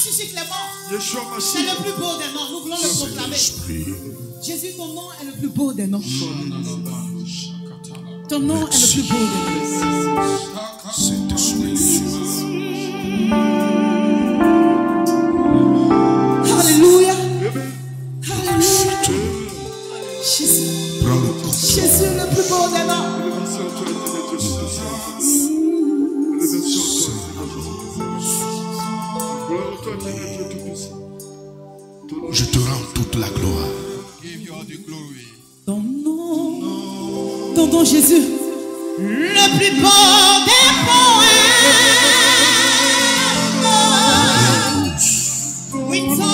ressuscite les morts. C'est le plus beau des noms. Nous voulons le proclamer. Jésus, ton nom est le plus beau des noms. Ton nom est le plus beau des noms. Alléluia. Alléluia. Jésus. Jésus est le plus beau des noms. Je te rends toute la gloire. Ton nom, ton nom Jésus, le plus beau des poèmes. Oui, ton nom,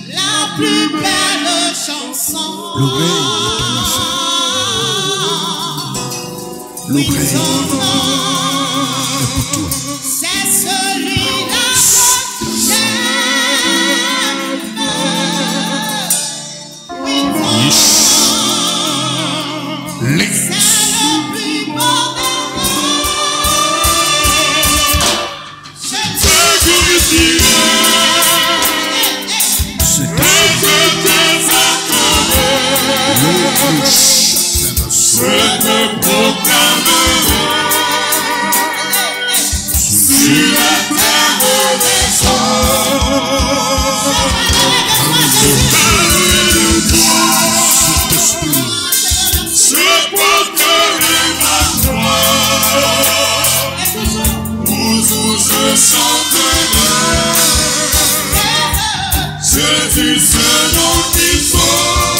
la plus belle chanson. L'oreille Oui, ton nom, est pour toi. c'est celui-là que j'aime. Oui, ton nom, c'est le plus beau des poèmes. Je te glorifie. Je te proclamerai sur la terre des hommes. Je porterai ma gloire. Je chanterai Jésus, ce nom qui sauve.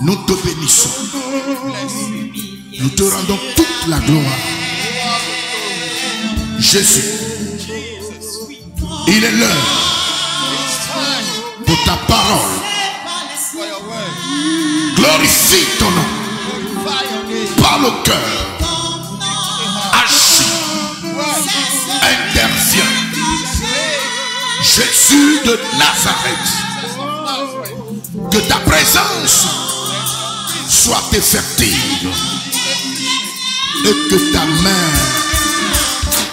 Nous te bénissons. Nous te rendons toute la gloire. Jésus, il est l'heure pour ta parole. Glorifie ton nom. Par le cœur. Agis. Interviens. Jésus de Nazareth. Que ta présence soit effective et que ta main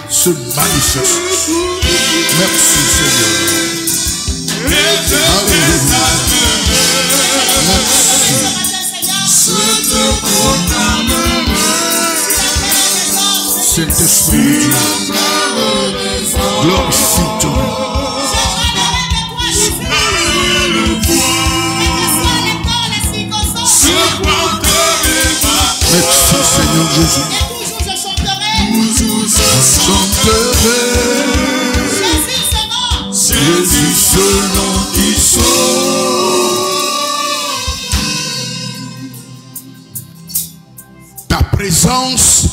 se manifeste. Merci Seigneur. Alléluia. Merci. Saint-Esprit de Dieu, glorifie ton nom. Merci Seigneur Jésus. Et toujours je chanterai. Jésus ce nom qui sauve. Ta présence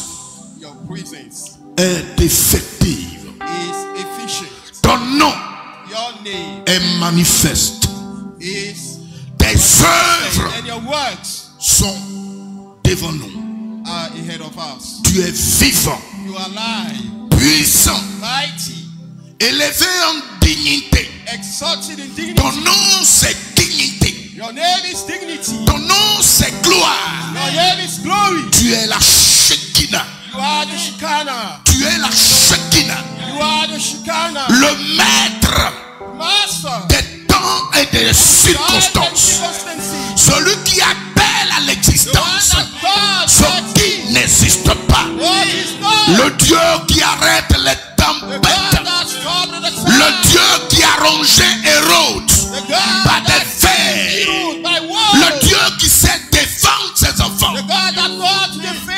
est effective. Ton nom est manifeste. Tes œuvres sont devant nous. Tu es vivant, puissant, élevé en dignité. Ton nom c'est dignité. Ton nom c'est gloire. Tu es la Shekinah. Tu es la Shekinah. Le maître des temps et des circonstances. Celui qui appelle à l'existence ce qui n'existe pas. Le Dieu qui arrête les tempêtes. Le Dieu qui a rongé Hérode par des fers. Le Dieu qui sait défendre ses enfants.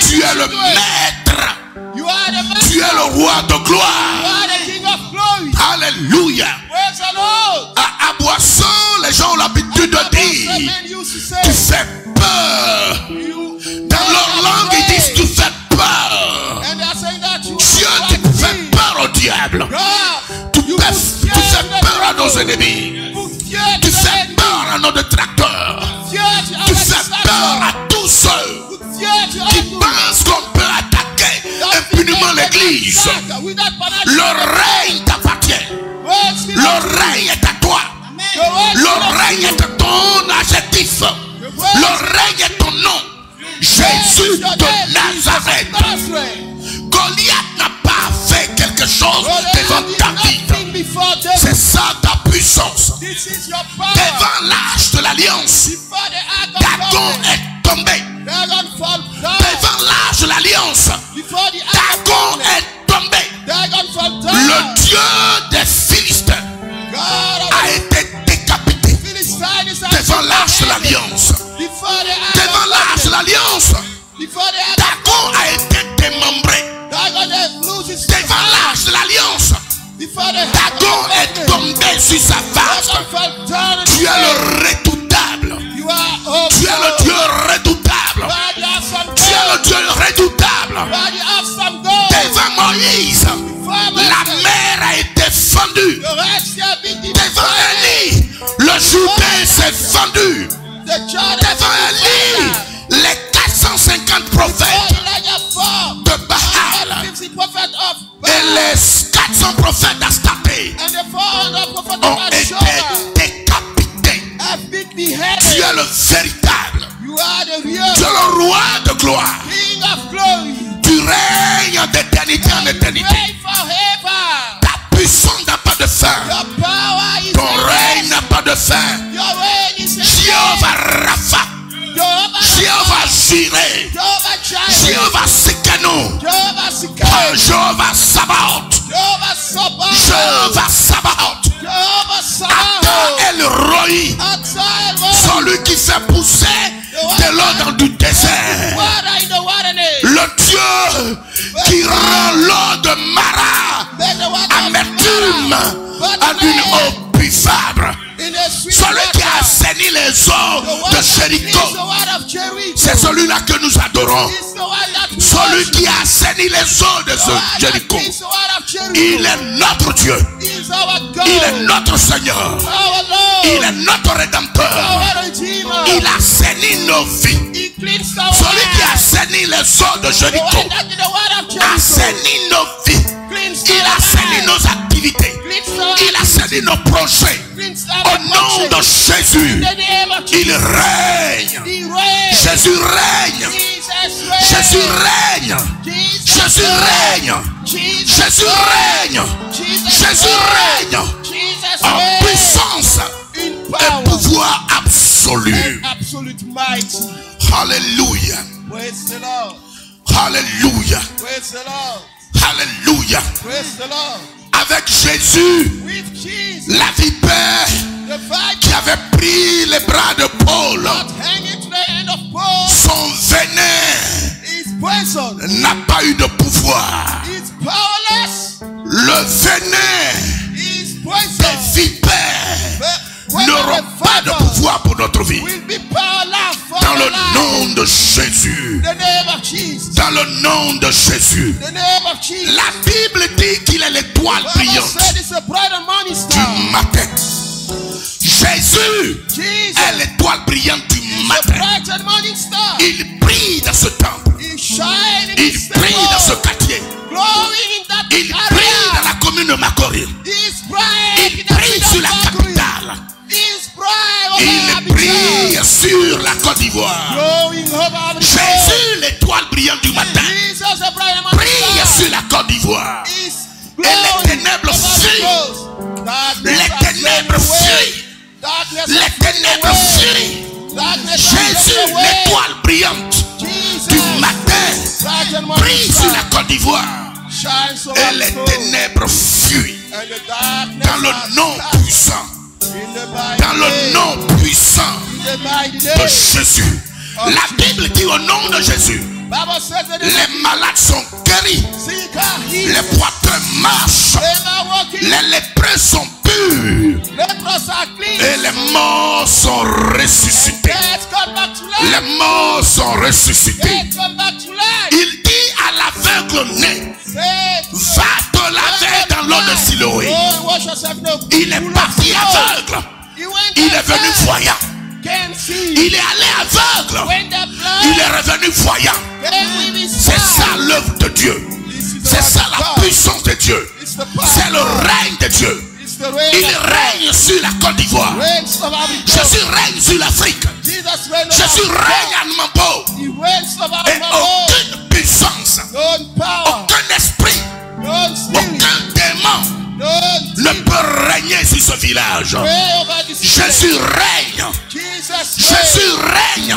Tu es le maître. Tu es le roi de gloire. Alléluia. À Boisson, les gens ont l'habitude de dire tu fais peur. Dans leur langue, ils disent tu fais peur. Dieu, tu fais peur au diable. Tu fais peur à nos ennemis. Tu fais peur à nos détracteurs. Tu fais peur à tous ceux qui pensent qu'on peut attaquer impunément l'église. Le règne t'appartient. Le règne est à toi. Le règne est ton adjectif. Le règne est ton nom. Jésus de Nazareth. choses devant David. C'est ça ta puissance. Devant l'âge de l'alliance, Dagon est tombé. Devant l'âge de l'alliance, Dagon est tombé. Le Dieu des Philistins a été décapité. Devant l'âge de l'alliance, devant l'âge de l'alliance, Dagon a été démembré. Devant l'âge de l'alliance, Dagon est tombé sur sa face. Tu es le redoutable. Tu es le Dieu redoutable. Tu es le Dieu redoutable. Devant Moïse, la mer a été fendue. Devant Élie, le Jourdain s'est fendu. Devant Élie, les 450 prophètes de Baal et les 400 prophètes d'Astarté ont été décapités. Tu es le véritable. Tu es le roi de gloire. Tu règnes d'éternité en éternité. Ta puissance n'a pas de fin. Ton règne n'a pas de fin. Jéhovah Rapha, Jéhovah Jireh, Jéhovah Sikano, Jéhovah Sabaoth, Jéhovah Sabaoth, Ata El Roi, celui qui fait pousser de l'eau dans du désert, le Dieu qui rend l'eau de Mara amertume en une eau buvable. Celui qui a assaini les eaux de Jéricho, c'est celui-là que nous adorons. Celui qui a assaini les eaux de Jéricho, il est notre Dieu. Il est notre Seigneur. Il est notre Rédempteur. Il a assaini nos vies. Celui qui a assaini les eaux de Jéricho a assaini nos vies. Il a assaini nos activités. Il a assaini nos projets. Au nom de Jésus, il règne. Jésus règne. Jésus règne. Jésus règne. Jésus règne. Jésus règne. En puissance et pouvoir absolu. Alléluia. Alléluia. Alléluia. Avec Jésus, la vipère qui avait pris les bras de Paul, son venin n'a pas eu de pouvoir. Le venin des vipères n'auront pas de pouvoir pour notre vie. Dans le nom de Jésus. Dans le nom de Jésus. La Bible dit qu'il est l'étoile brillante du matin. Jésus est l'étoile brillante du matin. Il brille dans ce temple. Il brille dans ce quartier. Il brille dans la commune de Macoril. Il brille sur la capitale. Il brille sur la Côte d'Ivoire. Jésus, l'étoile brillante du matin, brille sur la Côte d'Ivoire. Et les ténèbres fuient. Les ténèbres fuient. Les ténèbres fuient. Jésus, l'étoile brillante du matin, brille sur la Côte d'Ivoire. Et les ténèbres fuient. Dans le nom puissant. Dans le nom puissant de Jésus. La Bible dit au nom de Jésus, les malades sont guéris, les poitrins marchent, les lépreux sont purs et les morts sont ressuscités. Les morts sont ressuscités. Il dit à l'aveugle né, va te laver dans l'eau de Siloé. Il est parti aveugle. Il est venu voyant. Il est allé aveugle. Il est revenu voyant. C'est ça l'œuvre de Dieu. C'est ça la puissance de Dieu. C'est le règne de Dieu. Il règne sur la Côte d'Ivoire. Jésus règne sur l'Afrique. Jésus règne à Nambo. Et aucune puissance, aucun esprit, aucun nuages. Jésus règne. Jésus règne.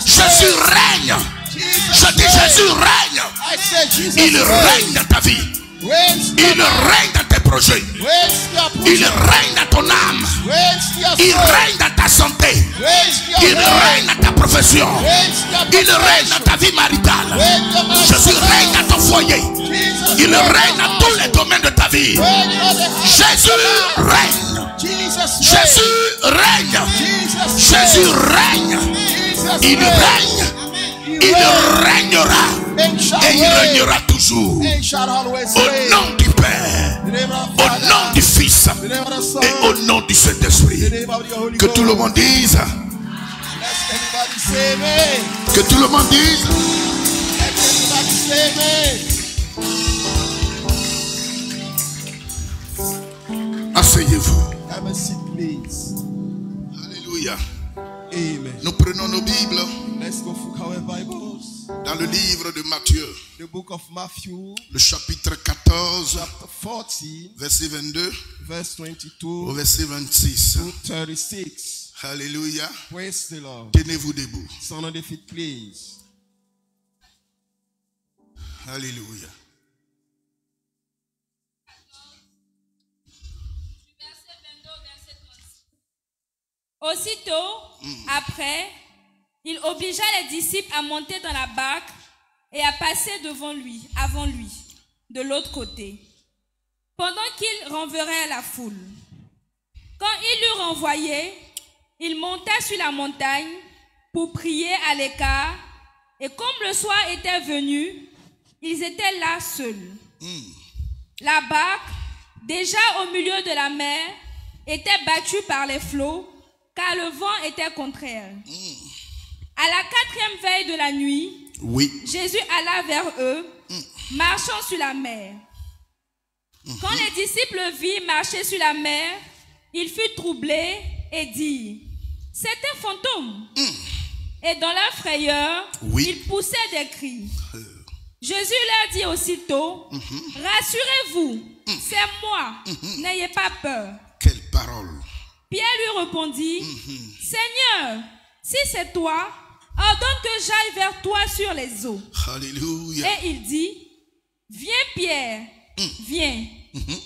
Jésus règne. Je dis Jésus règne. Il règne dans ta vie. Il règne dans tes projets. Il règne dans ton âme. Il règne dans ta santé. Il règne dans ta profession. Il règne dans ta vie maritale. Jésus règne dans ton foyer. Il règne dans tous les domaines de ta vie. Jésus règne. Jésus règne. Jésus règne. Il règne. Il règnera. Et il régnera toujours. Au nom du Père, au nom du Fils et au nom du Saint-Esprit. Que tout le monde dise. Que tout le monde dise. Asseyez-vous. Alléluia. Nous prenons nos Bibles. Let's go for our Bibles. Dans le livre de Matthieu, the book of Matthew, le chapitre 14, chapter 14, verset 22, verse 22 au verset 26. to 36. Alléluia. Praise the Lord. Tenez-vous debout. Stand on the feet, please. Alléluia. Aussitôt, après, il obligea les disciples à monter dans la barque et à passer avant lui, de l'autre côté, pendant qu'il renverrait la foule. Quand il l'eut renvoyé, il monta sur la montagne pour prier à l'écart, et comme le soir était venu, ils étaient là seuls. La barque, déjà au milieu de la mer, était battue par les flots, car le vent était contraire. À la 4e veille de la nuit, Jésus alla vers eux, marchant sur la mer. Quand les disciples le virent marcher sur la mer, il fut troublé et dit: c'est un fantôme. Et dans leur frayeur, ils poussaient des cris. Jésus leur dit aussitôt: rassurez-vous, c'est moi, n'ayez pas peur. Quelle parole! Pierre lui répondit: Seigneur, si c'est toi, ordonne que j'aille vers toi sur les eaux. Alléluia. Et il dit: viens Pierre, viens.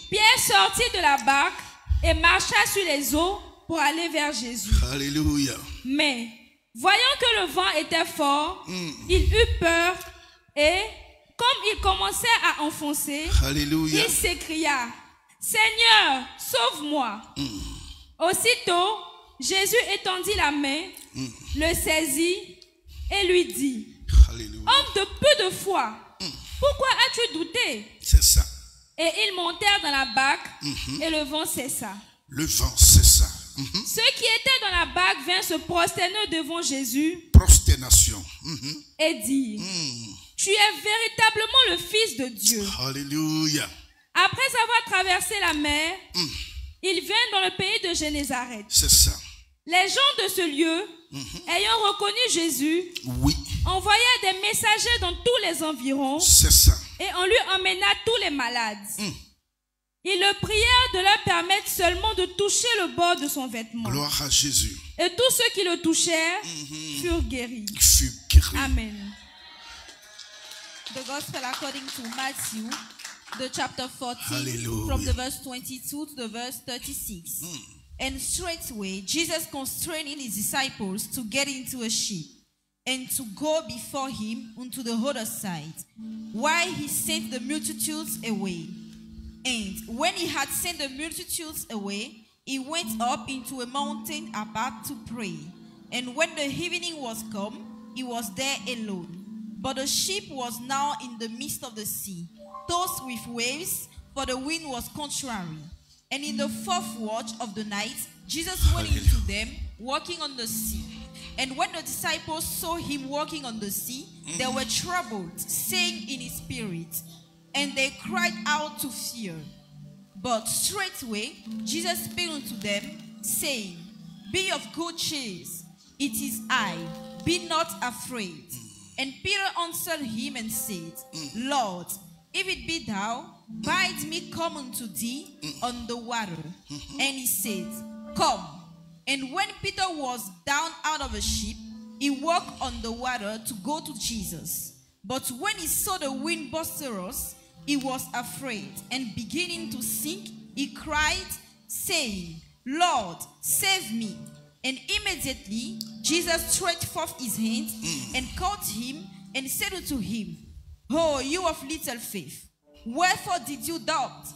Pierre sortit de la barque et marcha sur les eaux pour aller vers Jésus. Alléluia. Mais, voyant que le vent était fort, il eut peur et, comme il commençait à enfoncer, Alléluia, il s'écria: Seigneur, sauve-moi. Aussitôt, Jésus étendit la main, le saisit et lui dit: Alléluia. Homme de peu de foi, pourquoi as-tu douté? C'est ça. Et ils montèrent dans la barque et le vent cessa. Le vent cessa. Ceux qui étaient dans la barque vinrent se prosterner devant Jésus. Prosternation. Et dire: tu es véritablement le Fils de Dieu. Alléluia. Après avoir traversé la mer, ils vinrent dans le pays de Génézareth. C'est ça. Les gens de ce lieu, ayant reconnu Jésus, envoyèrent des messagers dans tous les environs. C'est ça. Et on lui emmena tous les malades. Ils le prièrent de leur permettre seulement de toucher le bord de son vêtement. Gloire à Jésus. Et tous ceux qui le touchèrent furent guéris. Amen. The Gospel according to Matthew, the chapter 14, Hallelujah. from the verse 22 to the verse 36. And straightway Jesus constraining his disciples to get into a ship and to go before him unto the other side, while he sent the multitudes away. And when he had sent the multitudes away, he went up into a mountain apart to pray. And when the evening was come, he was there alone. But the ship was now in the midst of the sea, tossed with waves, for the wind was contrary. And in the fourth watch of the night, Jesus went into them, walking on the sea. And when the disciples saw him walking on the sea, they were troubled, saying in his spirit, and they cried out to fear. But straightway Jesus spake unto them, saying, be of good cheer, it is I, be not afraid. And Peter answered him and said, Lord, if it be thou, bid me come unto thee on the water. And he said, come. And when Peter was down out of a ship, he walked on the water to go to Jesus. But when he saw the wind boisterous, he was afraid, and beginning to sink, he cried, saying, Lord, save me. And immediately Jesus stretched forth his hand and caught him and said unto him, Oh, you of little faith, wherefore did you doubt?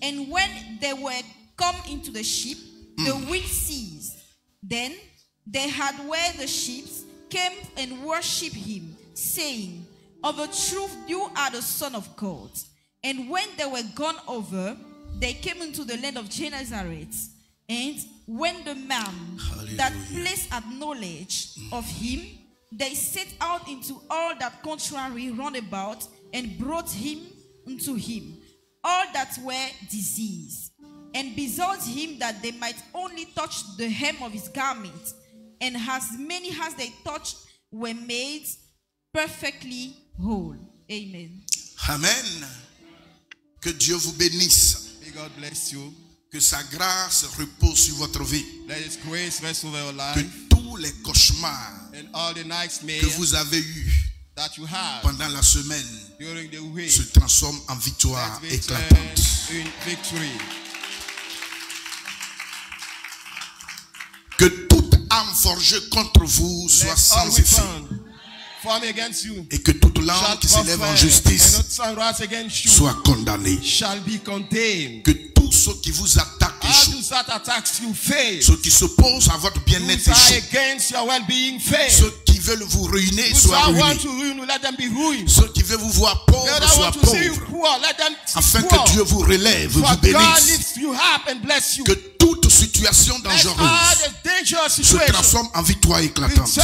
And when they were come into the ship, the wind ceased. Then they had where the ships came and worshipped him, saying, Of a truth you are the Son of God. And when they were gone over, they came into the land of Gennesaret. And when the man that place had knowledge of him, they set out into all that contrary round about, and brought him unto him, all that were diseased, and besought him that they might only touch the hem of his garment. And as many as they touched were made perfectly whole. Amen. Amen. Que Dieu vous bénisse. May God bless you. Que sa grâce repose sur votre vie. Let His grace rest over your life. Que tous les cauchemars and all the nightmares que vous avez eus that you have pendant la semaine during the week se transforment en victoire éclatante. In victory. Que toute âme forgée contre vous soit sans effet. Et que toute langue qui s'élève en justice soit condamnée. Que tous ceux qui vous attaquent échouent. Ceux qui s'opposent à votre bien-être échouent. Ceux qui veulent vous ruiner soient ruinés. Ceux qui veulent vous voir pauvres soient pauvres. Afin que Dieu vous relève, vous bénisse. Que toute situation dangereuse se transforme en victoire éclatante.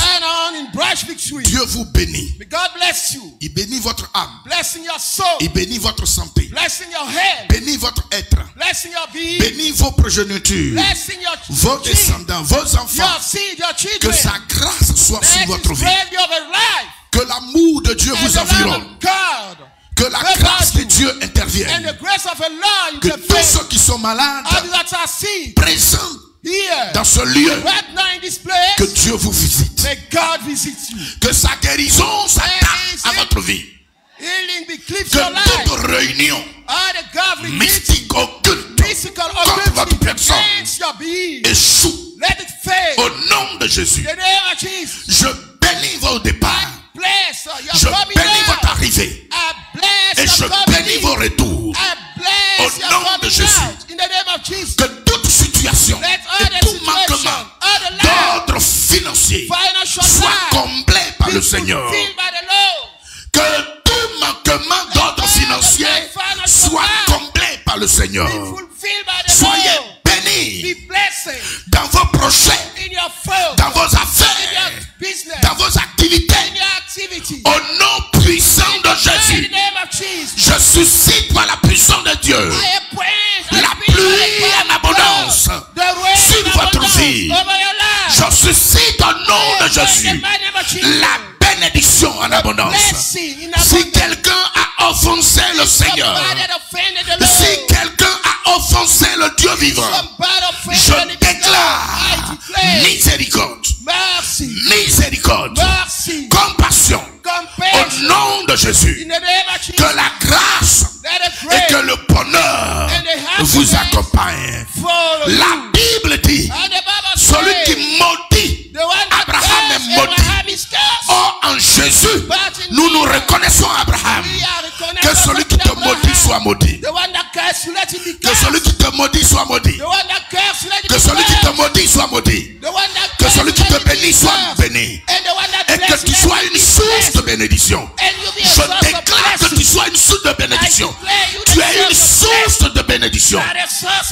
Dieu vous bénit. Il bénit votre âme. Il bénit votre santé. Bénit votre être. Bénit vos progénitures, vos descendants, vos enfants. Que sa grâce soit sur votre vie. Que l'amour de Dieu vous environne. Que la grâce de Dieu intervienne. Que tous ceux qui sont malades, présents dans ce lieu, que Dieu vous visite. Que sa guérison s'attache à votre vie. Que toute réunion mystique occulte contre votre personne échoue. Au nom de Jésus, je bénis vos départs. Je bénis votre arrivée. Et je bénis vos retours. Au nom de Jésus. Que toute situation et tout manquement d'ordre financier soit comblé par le Seigneur. Que tout manquement d'ordre financier soit comblé par le Seigneur. Soyez bénis dans vos projets, dans vos affaires, dans vos activités. Au nom puissant de Jésus, je suscite par la puissance de Dieu la pluie en abondance sur votre vie. Je suscite au nom de Jésus la bénédiction en abondance. Si quelqu'un a offensé le Seigneur, si quelqu'un a offensé le Dieu vivant, je déclare miséricorde, miséricorde, compassion au nom de Jésus. Que la grâce et que le bonheur vous accompagnent. La Bible dit, celui qui maudit, Abraham est maudit. Or en Jésus, nous nous reconnaissons Abraham. Que celui qui te maudit soit maudit. Que celui qui te maudit soit maudit. Que celui qui te maudit soit maudit. Que celui qui te bénit soit béni. Et que tu sois une source de bénédiction. Je déclare que tu sois une source de bénédiction. Tu es une source de bénédiction.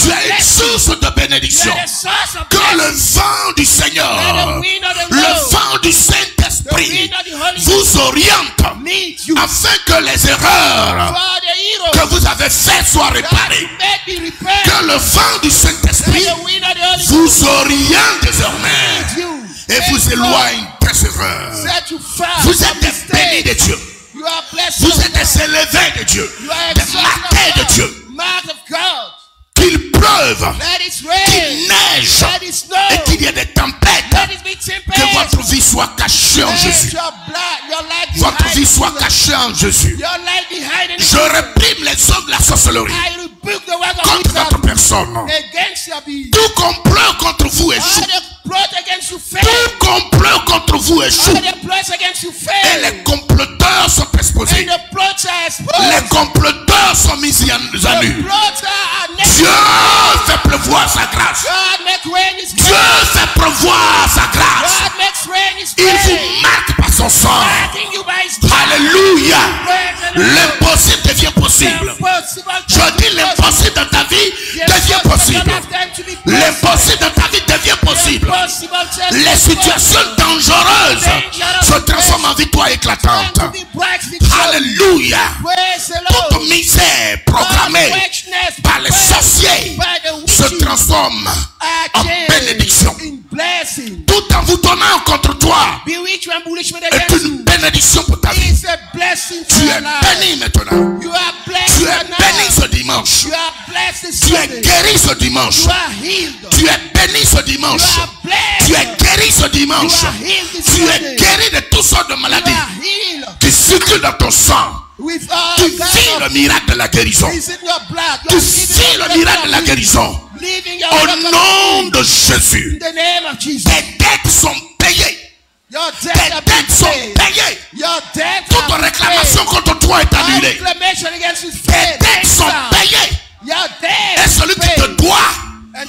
Tu es une source de bénédiction. Que le vent du Seigneur, le vent du Saint-Esprit vous oriente afin que les erreurs que vous avez faites soient réparées. Que le vent du Saint-Esprit vous oriente désormais et vous éloigne des erreurs. Vous êtes des bénis de Dieu. are blessed. Vous êtes des élevés de Dieu. Des marqués de Dieu. Marked of God. Qu'il pleuve, Let it rain. qu'il neige Let it snow. et qu'il y ait des tempêtes. Let it be tempest. Que votre vie soit cachée en Let Jésus. your light be Votre vie hiding soit in cachée en Jésus. Your light be hiding in Je réprime les hommes de la sorcellerie I rebuke the work of contre votre witchcraft personne. against your being. Tout complot contre vous All échoue. the plot against you fail. Tout complot contre vous échoue. All the plots against you Et fail. les comploteurs sont exposés. And the plots are Les exposed. comploteurs sont mis à The nu. plots are naked. Dieu fait pleuvoir sa grâce. God makes rain his Dieu grace. fait pleuvoir sa grâce. God makes rain his Il grace. vous marque par son sang. Marking you by his grace. Alléluia. Praise the Lord. L'impossible devient possible. Je dis l'impossible dans ta vie devient possible. L'impossible dans ta vie devient possible. Les situations dangereuses se transforment en victoire éclatante. Alléluia. Toute misère programmée par les sorciers se transforme en bénédiction. Tout en vous donnant contre toi est une bénédiction pour ta vie. Tu es béni maintenant. Tu es béni ce dimanche. Tu es guéri ce dimanche. Tu es béni ce dimanche. Tu es guéri ce dimanche. Tu es guéri de toutes sortes de maladies qui circulent dans ton sang. Tu vis le miracle de la guérison. Tu vis le miracle de la guérison. Au nom de Jésus, tes dettes sont payées. Tes dettes sont payées. Toute réclamation contre toi est annulée. Tes dettes sont payées. Et celui qui te doit,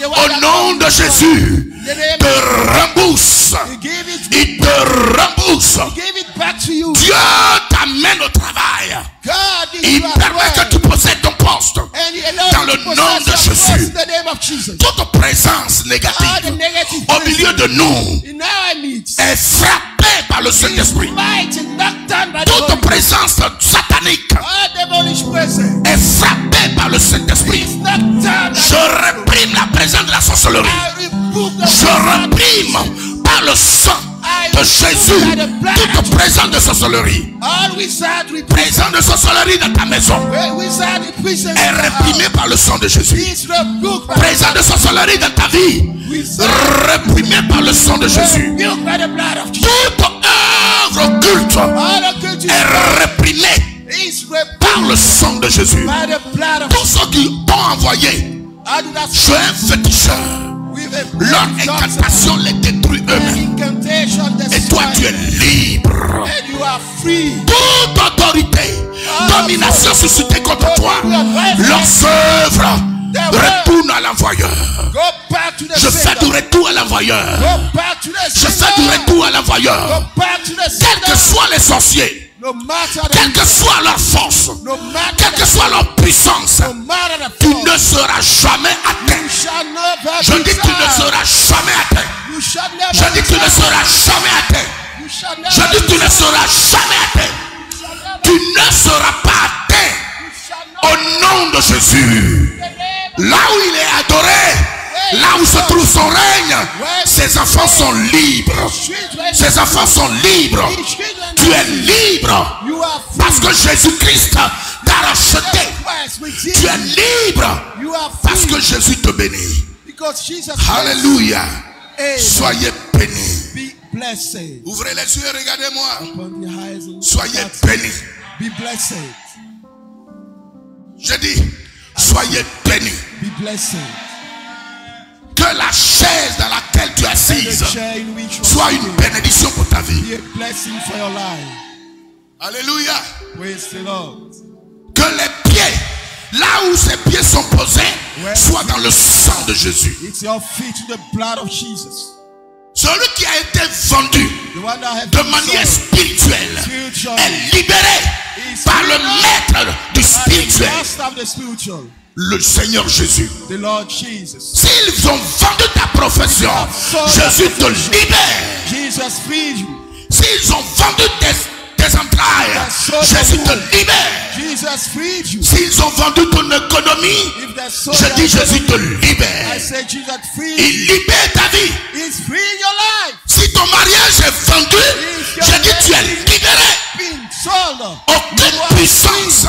au nom de Jésus, te rembourse. Il te rembourse. Dieu t'amène au travail. Il permet que tu possèdes ton poste. Dans le nom de Jésus. Toute présence négative au milieu de nous est frappée par le Saint-Esprit. Toute présence satanique est frappée par le Saint-Esprit. Je réprime la présence de la sorcellerie. Je réprime par le sang de Jésus toute présence de sorcellerie. Présence de sorcellerie dans ta maison est réprimée par le sang de Jésus. Présence de sorcellerie dans ta vie réprimée par le sang de Jésus. Toute œuvre occulte est réprimée par le sang de Jésus. Tous ceux qui t'ont envoyé, je un féticheur. Leur incantation les détruit eux-mêmes. Et toi tu es libre. Toute autorité, domination suscitée contre toi, leurs œuvres retournent à l'envoyeur. Je fais du retour à l'envoyeur. Je fais du retour à l'envoyeur. Quels que soient les sorciers, quelle que soit leur force, quelle que soit leur puissance, tu ne seras jamais atteint. Je dis que tu ne seras jamais atteint. Je dis que tu ne seras jamais atteint. Je dis que tu ne seras jamais atteint. Tu ne seras pas atteint. Au nom de Jésus. Là où il est adoré, là où se trouve son règne, ses enfants sont libres. Ses enfants sont libres. Tu es libre parce que Jésus-Christ t'a racheté. Tu es libre parce que Jésus te bénit. Alléluia. Soyez bénis. Ouvrez les yeux et regardez-moi. Soyez bénis. Je dis, soyez bénis. Que la chaise dans laquelle tu es assise soit une bénédiction pour ta vie. Alléluia. Que les pieds, là où ces pieds sont posés, soient dans le sang de Jésus. Celui qui a été vendu de manière spirituelle est libéré par le maître du spirituel, le Seigneur Jésus. S'ils ont vendu ta profession, Jésus te libère. S'ils ont vendu tes entrailles, Jésus te libère. S'ils ont vendu ton économie, je dis Jésus te libère. Il libère ta vie. Si ton mariage est vendu, je dis tu es libéré. Au aucune puissance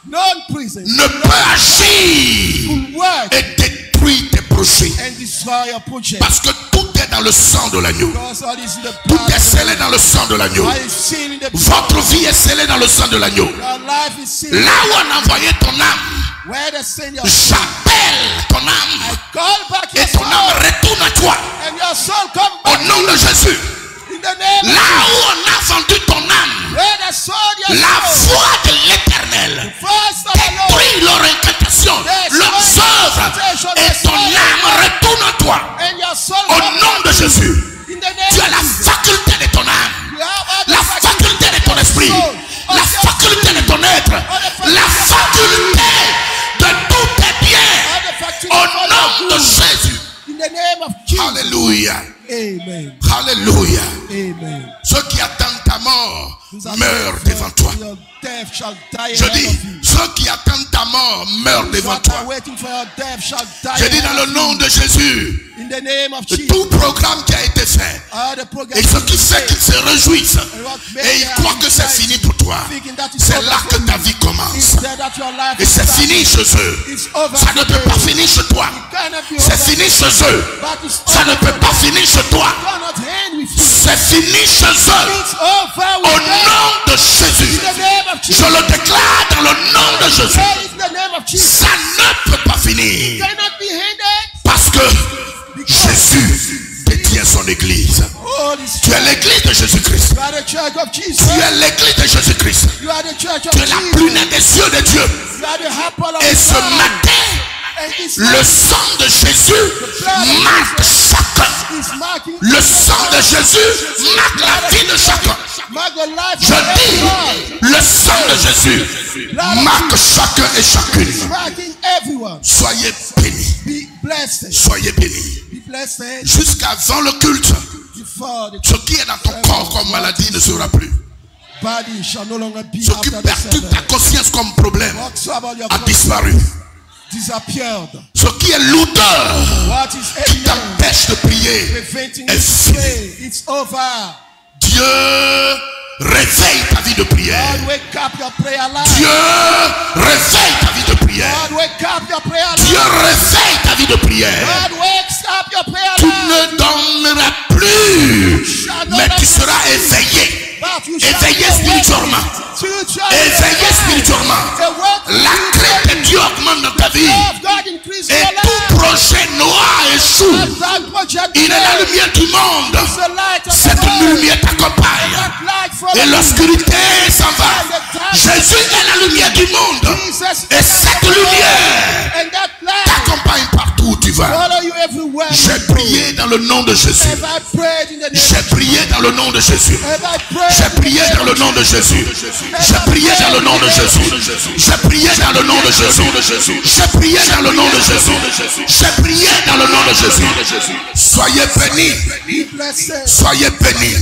ne peut agir et détruire tes projets. Parce que tout est dans le sang de l'agneau. Tout est scellé dans le sang de l'agneau. Votre vie est scellée dans le sang de l'agneau. Là où on a envoyé ton âme, j'appelle ton âme et ton âme retourne à toi. Au nom de Jésus. Là où on a vendu ton âme, la voix de l'Éternel détruit leur incantation, leurs œuvres, et ton âme retourne à toi. Au nom de Jésus, tu as la faculté de ton âme, la faculté de ton esprit, la faculté de ton être, la faculté de tous tes biens. Au nom de Jésus. Alléluia. Amen. Alléluia. Amen. Ceux qui attendent ta mort meurent devant toi. Je dis, ceux qui attendent ta mort meurent devant toi. Je dis dans le nom de Jésus, tout programme qui a été fait, et ce qui fait qu'ils se réjouissent, et ils croient que c'est fini pour toi, c'est là que ta vie commence. Et c'est fini chez eux. Ça ne peut pas finir chez toi. C'est fini chez eux. Ça ne peut pas finir chez toi. C'est fini chez eux. Au nom de Jésus. Je le déclare dans le nom de Jésus. Ça ne peut pas finir. Parce que Jésus détient son église. Tu es l'église de Jésus-Christ. Tu es l'église de Jésus-Christ. Tu es la prunelle des yeux de Dieu. Et ce matin, le sang de Jésus marque chacun. Le sang de Jésus marque la vie de chacun. Je dis, le sang de Jésus marque chacun et chacune. Soyez bénis. Soyez bénis. Jusqu'avant le culte, ce qui est dans ton corps comme maladie ne sera plus. Ce qui perturbe ta conscience comme problème a disparu. Ce qui est lourdeur qui t'empêche de prier est fini. Dieu réveille ta vie de prière. Dieu réveille ta vie de prière. Dieu réveille ta vie de prière. Tu ne dormiras plus, mais tu seras éveillé. Éveillé spirituellement. Éveillé spirituellement. La crainte de Dieu augmente dans ta vie. Et tout projet noir échoue. Il est la lumière du monde. Cette lumière t'accompagne. Et l'obscurité s'en va. Jésus est la lumière du monde. Et cette lumière t'accompagne partout où tu vas. J'ai prié dans le nom de Jésus. J'ai prié dans le nom de Jésus. J'ai prié dans le nom de Jésus. J'ai prié dans le nom de Jésus. J'ai prié dans le nom de Jésus. J'ai prié dans le nom de Jésus. J'ai prié dans le nom de Jésus. Soyez bénis. Soyez bénis.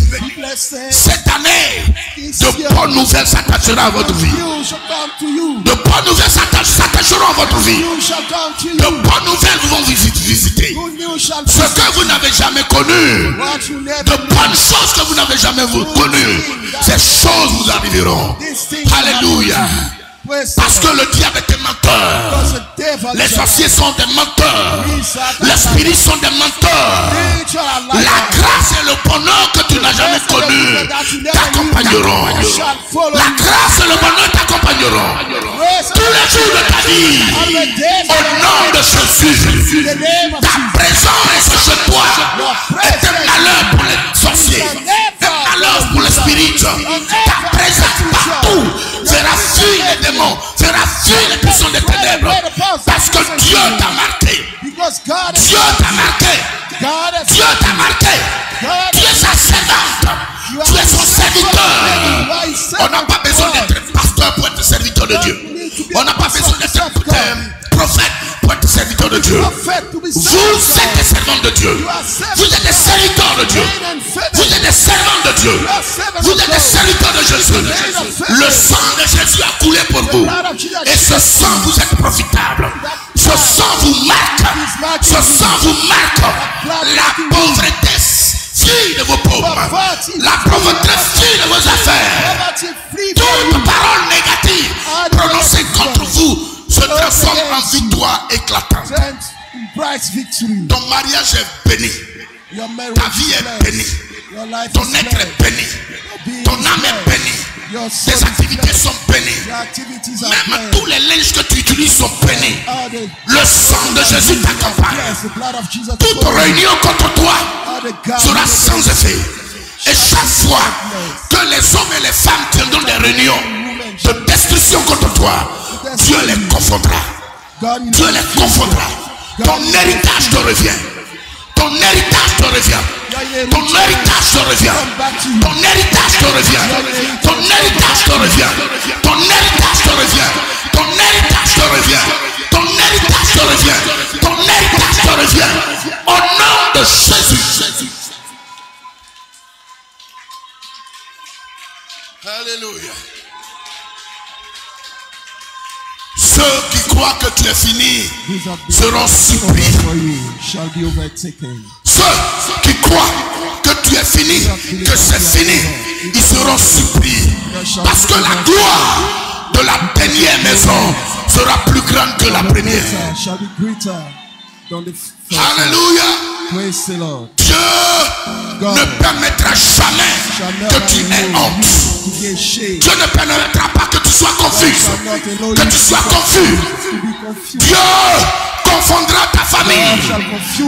Cette année, de bonnes nouvelles s'attacheront à votre vie. De bonnes nouvelles s'attacheront à votre vie. De bonnes nouvelles vont vous visiter. Ce que vous n'avez jamais connu. De bonnes choses que vous n'avez jamais connues. Ces choses vous arriveront. Alléluia. Parce que le diable est un menteur. Les sorciers sont des menteurs. Les spirits sont des menteurs. La grâce et le bonheur que tu n'as jamais connu t'accompagneront. La grâce et le bonheur t'accompagneront tous les jours de ta vie. Au nom de Jésus, ta présence chez toi est un malheur pour les sorciers, un malheur pour les spirits. Ta présence partout fera fuir les démons, fera fuir les puissants des ténèbres. Parce que Dieu t'a marqué. Dieu t'a marqué. Dieu t'a marqué. Tu es sa servante. Tu es son serviteur. On n'a pas besoin d'être pasteur pour être serviteur de Dieu. On n'a pas besoin d'être prophète pour être serviteur de Dieu. Vous êtes des servants de Dieu. Vous êtes des serviteurs de Dieu. Vous êtes des servants de Dieu. Vous êtes des serviteurs de Jésus. Le sang de Jésus a coulé pour vous. Et ce sang vous est profitable. Ce sang vous marque. Ce sang vous marque. La pauvreté fuit de vos pauvres. La pauvreté fuit de vos affaires. Toute parole négative transforme en victoire éclatante. Ton mariage est béni. Ta vie est bénie. Ton être est béni. Ton âme est bénie. Tes activités sont bénies. Même tous les linges que tu utilises sont bénis. Le sang de Jésus t'accompagne. Toute réunion contre toi sera sans effet. Et chaque fois que les hommes et les femmes tiendront des réunions de destruction contre toi, Dieu les confondra. Dieu les confondra. Ton héritage te revient. Ton héritage te revient. Ton héritage te revient. Ton héritage te revient. Ton héritage te revient. Ton héritage te revient. Ton héritage te revient. Ton héritage te revient. Ton héritage te revient. Au nom de Jésus. Alléluia. Ceux qui croient que tu es fini seront surpris. Ceux qui croient que tu es fini, que c'est fini, ils seront surpris. Parce que la gloire de la dernière maison sera plus grande que la première. Alléluia. Dieu ne permettra jamais que tu aies honte. Dieu ne permettra pas que tu sois confus. Que tu sois confus. Dieu confondra ta famille.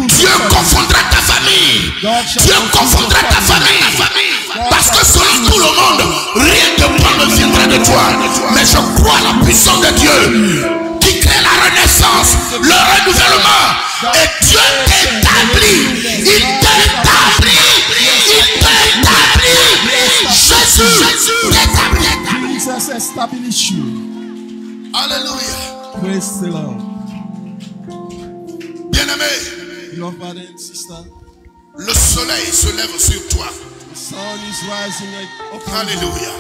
Dieu confondra ta famille. Dieu confondra ta famille. Parce que selon tout le monde, rien de bon ne viendra de toi. Mais je crois à la puissance de Dieu qui crée la renaissance, le renouvellement. Et Dieu t'établit. Il t'établit. Il t'établit. Jésus t'établit. Jesus establish you. Alléluia. Praise the Lord. Bien-aimé, Your brother and sister, le soleil se lève sur toi. the sun is rising upon you. Alléluia.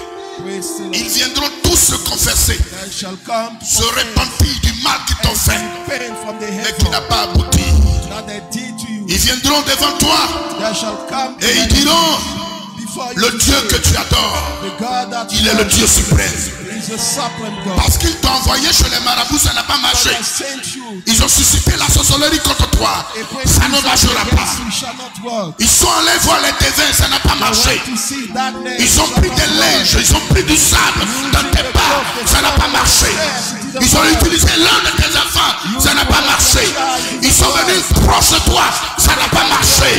Praise the Lord. Ils viendront tous se confesser, They shall come to se repentir du mal qu'ils t'ont fait, pain from the mais head qui n'a pas abouti. that they did to you. Ils viendront devant toi They shall come et ils diront, before you. le Dieu que tu adores, The God that il est le Dieu suprême. is a supreme God. Parce qu'il t'a envoyé chez les marabouts, ça n'a pas marché. I sent you. Ils ont suscité la sorcellerie contre toi. A prayer Ça ne marchera pas. you shall not work. Ils sont allés voir les devins, ça n'a pas marché. To see that name Ils ont pris des linges, ils ont pris du sable dans tes pas, ça n'a pas marché. Ils ont utilisé l'un de tes enfants, ça n'a pas marché. Ils sont venus proche de toi, ça n'a pas marché.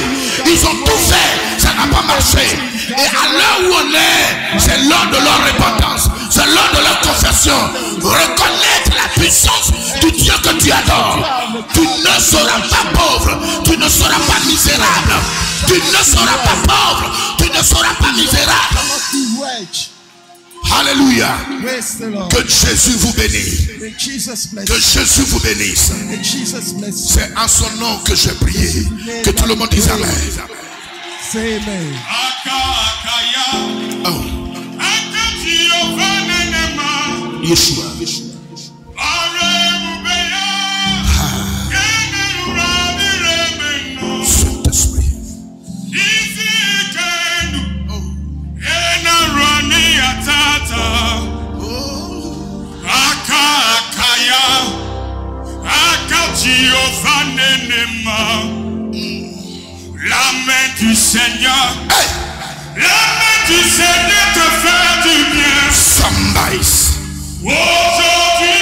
Ils ont tout fait, ça n'a pas marché. Et à l'heure où on est, c'est l'heure de leur repentance, c'est l'heure de leur confession. Reconnaître la puissance du Dieu que tu adores. Tu ne seras pas pauvre, tu ne seras pas misérable. Tu ne seras pas pauvre, tu ne seras pas misérable. Alléluia. Praise the Lord. Que Jésus vous bénisse. May Jesus bless Que Jésus vous bénisse. you. May Jesus bless you. C'est en son nom que j'ai prié. Que tout le monde dise Amen. Say amen. Oh. Yeshua. Saint-Esprit. La main du Seigneur, Hey. la main du Seigneur te fait du bien. Somebody. Aujourd'hui,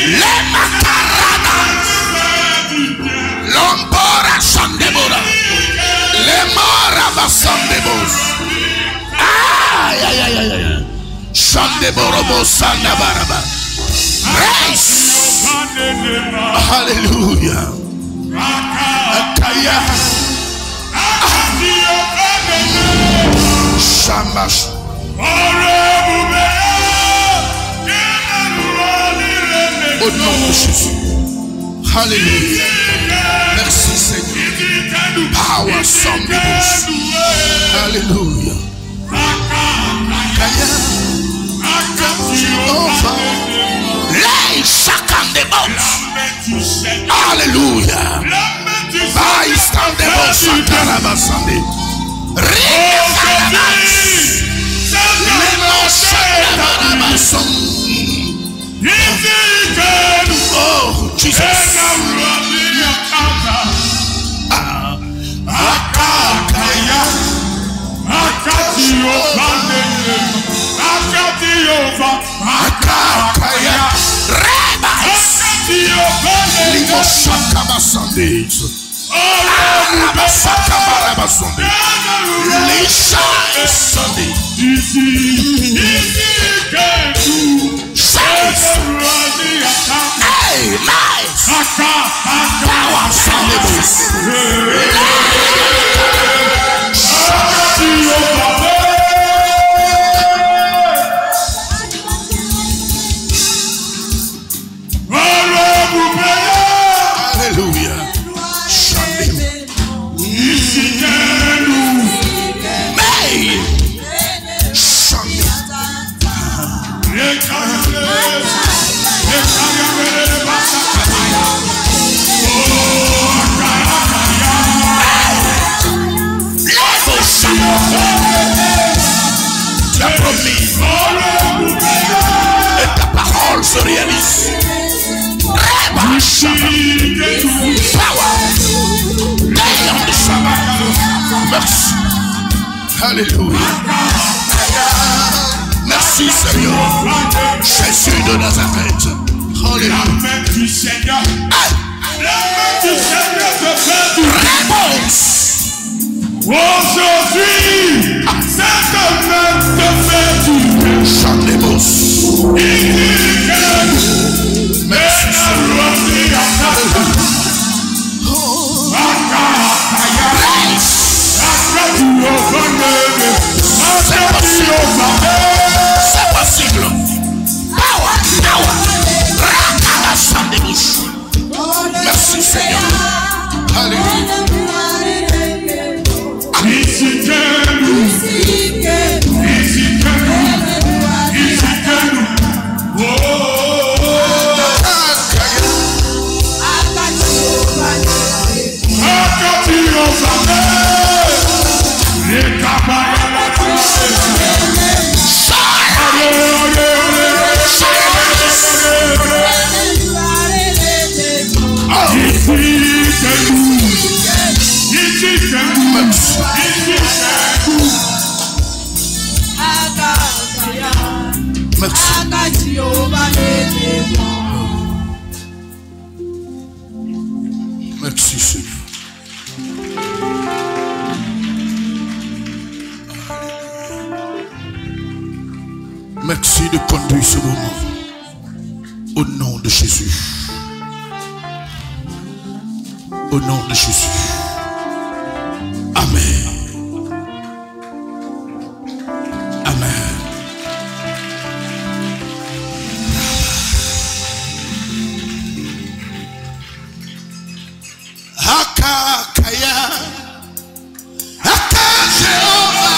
Les macaranas. Lombora Sandebora. Les morabas Sandebos. Aïe aïe aïe aïe aïe. Sandeborobo Sandabaraba. Praise. Hallelujah. Akaya. Shamash. Au nom de Jésus. Alléluia. Merci Seigneur. Power Sandebos. Alléluia. Akaya. Lay Sakandebos. Alléluia. Bye Standebos Sakarabasande. Rikaramas. Lemos Sakarabasande. Oh Akakaya. Rebas. Limoshakabasandes. Arabasakabarabasonde. Lishaisonde. Hey, nice. Power Sandebos. Hallelujah. Tu as promis et ta parole se réalise. Merci. Alléluia. Merci Seigneur. Jésus de Nazareth. Alléluia. Réponse. Aujourd'hui, cette main te fait du bien. Chantez-vous. Merci Seigneur. C'est possible. Merci Seigneur. Alléluia. Merci Seigneur. Merci de conduire ce moment au nom de Jésus. Au nom de Jésus. Amen. Amen. Akakaya. Akajehova.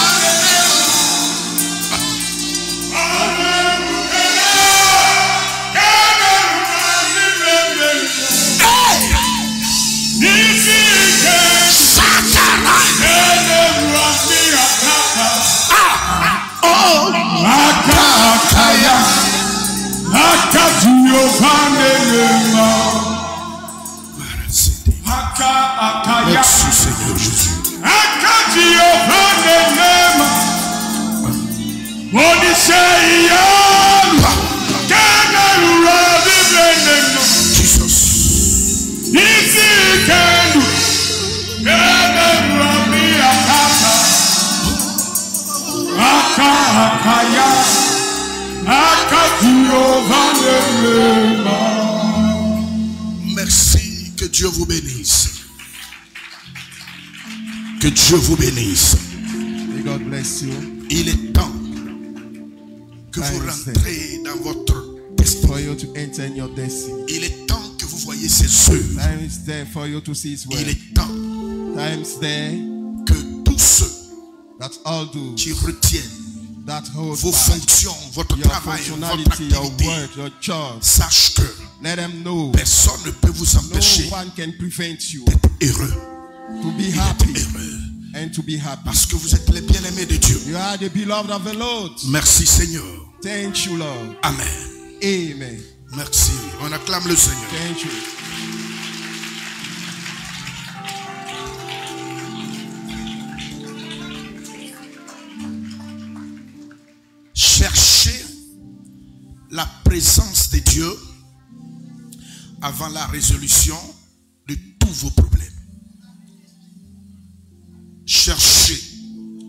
Merci Seigneur Jésus. Merci, que Dieu vous bénisse. Que Dieu vous bénisse. May God bless you. Il est temps que vous rentrez dans votre destin. For you to enter in your destiny. Il est temps que vous voyez ses œuvres. Time is there for you to see His word. Il est temps Time is there que tous ceux that all do qui retiennent that hold vos back fonctions, votre your travail, votre functionality, your activité, work, your job. sache que Let them know personne ne peut vous no empêcher one can prevent you d'être heureux. to be D'être happy heureux. and to be happy. Parce que vous êtes les bien-aimés de Dieu. You are the beloved of the Lord. Merci Seigneur. Thank you, Lord. Amen. Amen. Merci. On acclame le Seigneur. Thank you. Cherchez la présence de Dieu avant la résolution de tous vos problèmes. Cherchez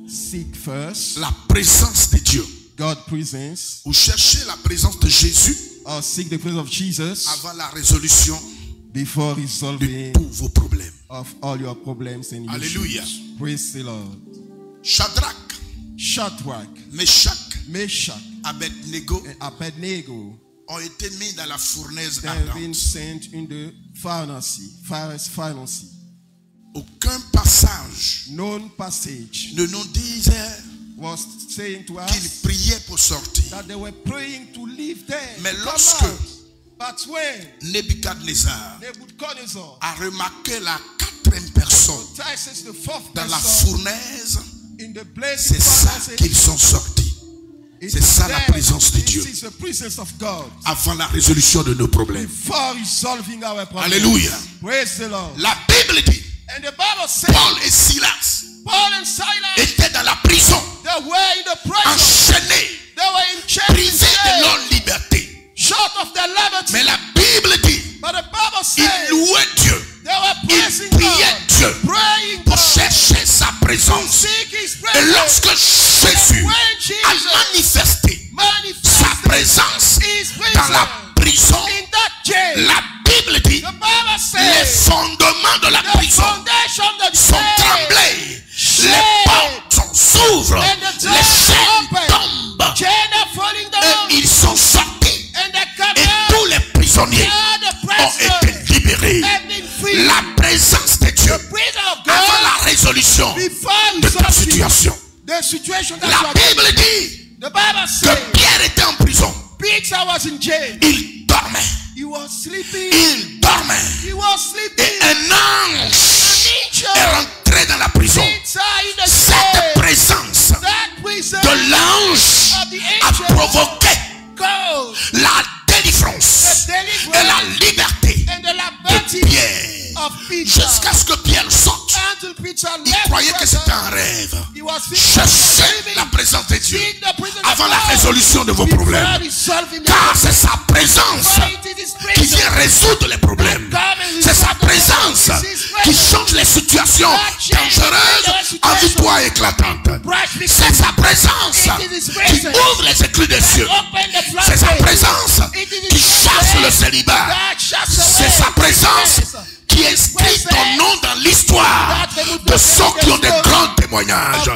Seek first la présence de Dieu. God's presence, Ou cherchez la présence de Jésus or seek the presence of Jesus avant la résolution before de resolving tous vos problèmes. of all your problems and Alléluia. issues. Praise the Lord. Shadrach, Shadrach, Meshach, Meshach, Abednego and Abednego ont été mis dans la fournaise have been ardente. sent in the furnace. Aucun passage Known passage ne nous disait was saying to qu'ils us priaient pour sortir. that they were praying to leave there. Mais to come lorsque out. But when Nebuchadnezzar Nebuchadnezzar a remarqué la quatrième personne entices the fourth dans la person fournaise, in the blazing c'est ça furnace, qu'ils sont sortis. it C'est is ça la there, présence de Dieu. It is the presence of God Avant la résolution de nos problèmes. for resolving our problems. Alléluia. Praise the Lord. La Bible dit, And the Bible says Paul et Silas Paul and Silas, étaient dans la prison, they were in the prison. enchaînés, They were in chains, privés de leur liberté. short of their liberty. Mais la Bible dit, But the Bible ils says louaient Dieu, they were ils praising priaient God, Dieu praying pour God, chercher sa to présence. seek His Et presence. lorsque Jésus When a Jesus manifesté sa manifested présence His dans la presence prison, in that jail, la Bible dit, the Bible les says fondements de la the prison foundation of the sont jail tremblés, shake, les portes s'ouvrent, and the les doors chaînes open, tombent, chains are falling down, et ils sont sortis, and they come et out, tous les prisonniers all the ont prisoners été libérés. have been free. La présence de Dieu The presence of avant God la résolution before de ta resolving situation. the situation that you La are Bible dit The Bible que says Pierre était en prison. Peter was in jail. Il dormait. He was sleeping. Il dormait. He was sleeping. Et un ange An est angel rentré dans la prison. inside the Cette jail. présence That prison de l'ange of the a angel provoqué goes la délivrance the et deliverance la liberté and the de liberty Pierre. of Peter. Jusqu'à ce que Pierre sorte. Until Peter Il left croyait que prison, c'était un rêve. he was Cherchez la présence de Dieu seek the presence avant of la God résolution de vos before problèmes. resolving the Car c'est sa présence For it is His qui presence vient résoudre les problèmes. C'est sa présence qui change les situations dangereuses en victoire éclatante. C'est sa présence qui ouvre les éclus des cieux. open the floodgates. C'est sa présence qui chasse le célibat. that shuts away C'est sa présence sickness. qui inscrit ton nom dans l'histoire de ceux qui ont des grands témoignages.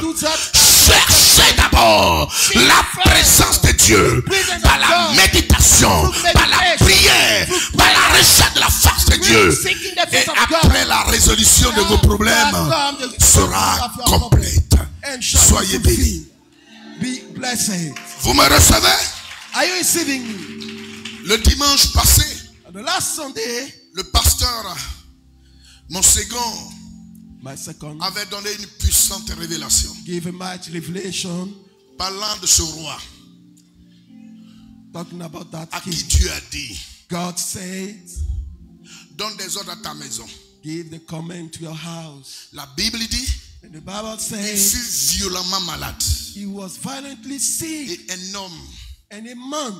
Cherchez d'abord la présence de Dieu par la méditation, par la prière, par la recherche de la face de Dieu. Et après la résolution de vos problèmes sera complète. Soyez bénis. Be blessed. Vous me recevez? Are you receiving me? Le dimanche passé, The last Sunday, le pasteur, mon second, my second, avait donné une puissante révélation gave a mighty revelation parlant de ce roi talking about that à qui king. Dieu a dit, God said, donne des ordres à ta maison. give the command to your house. La Bible dit, And the Bible il says fut violemment malade. he was violently sick, Et un homme and a man,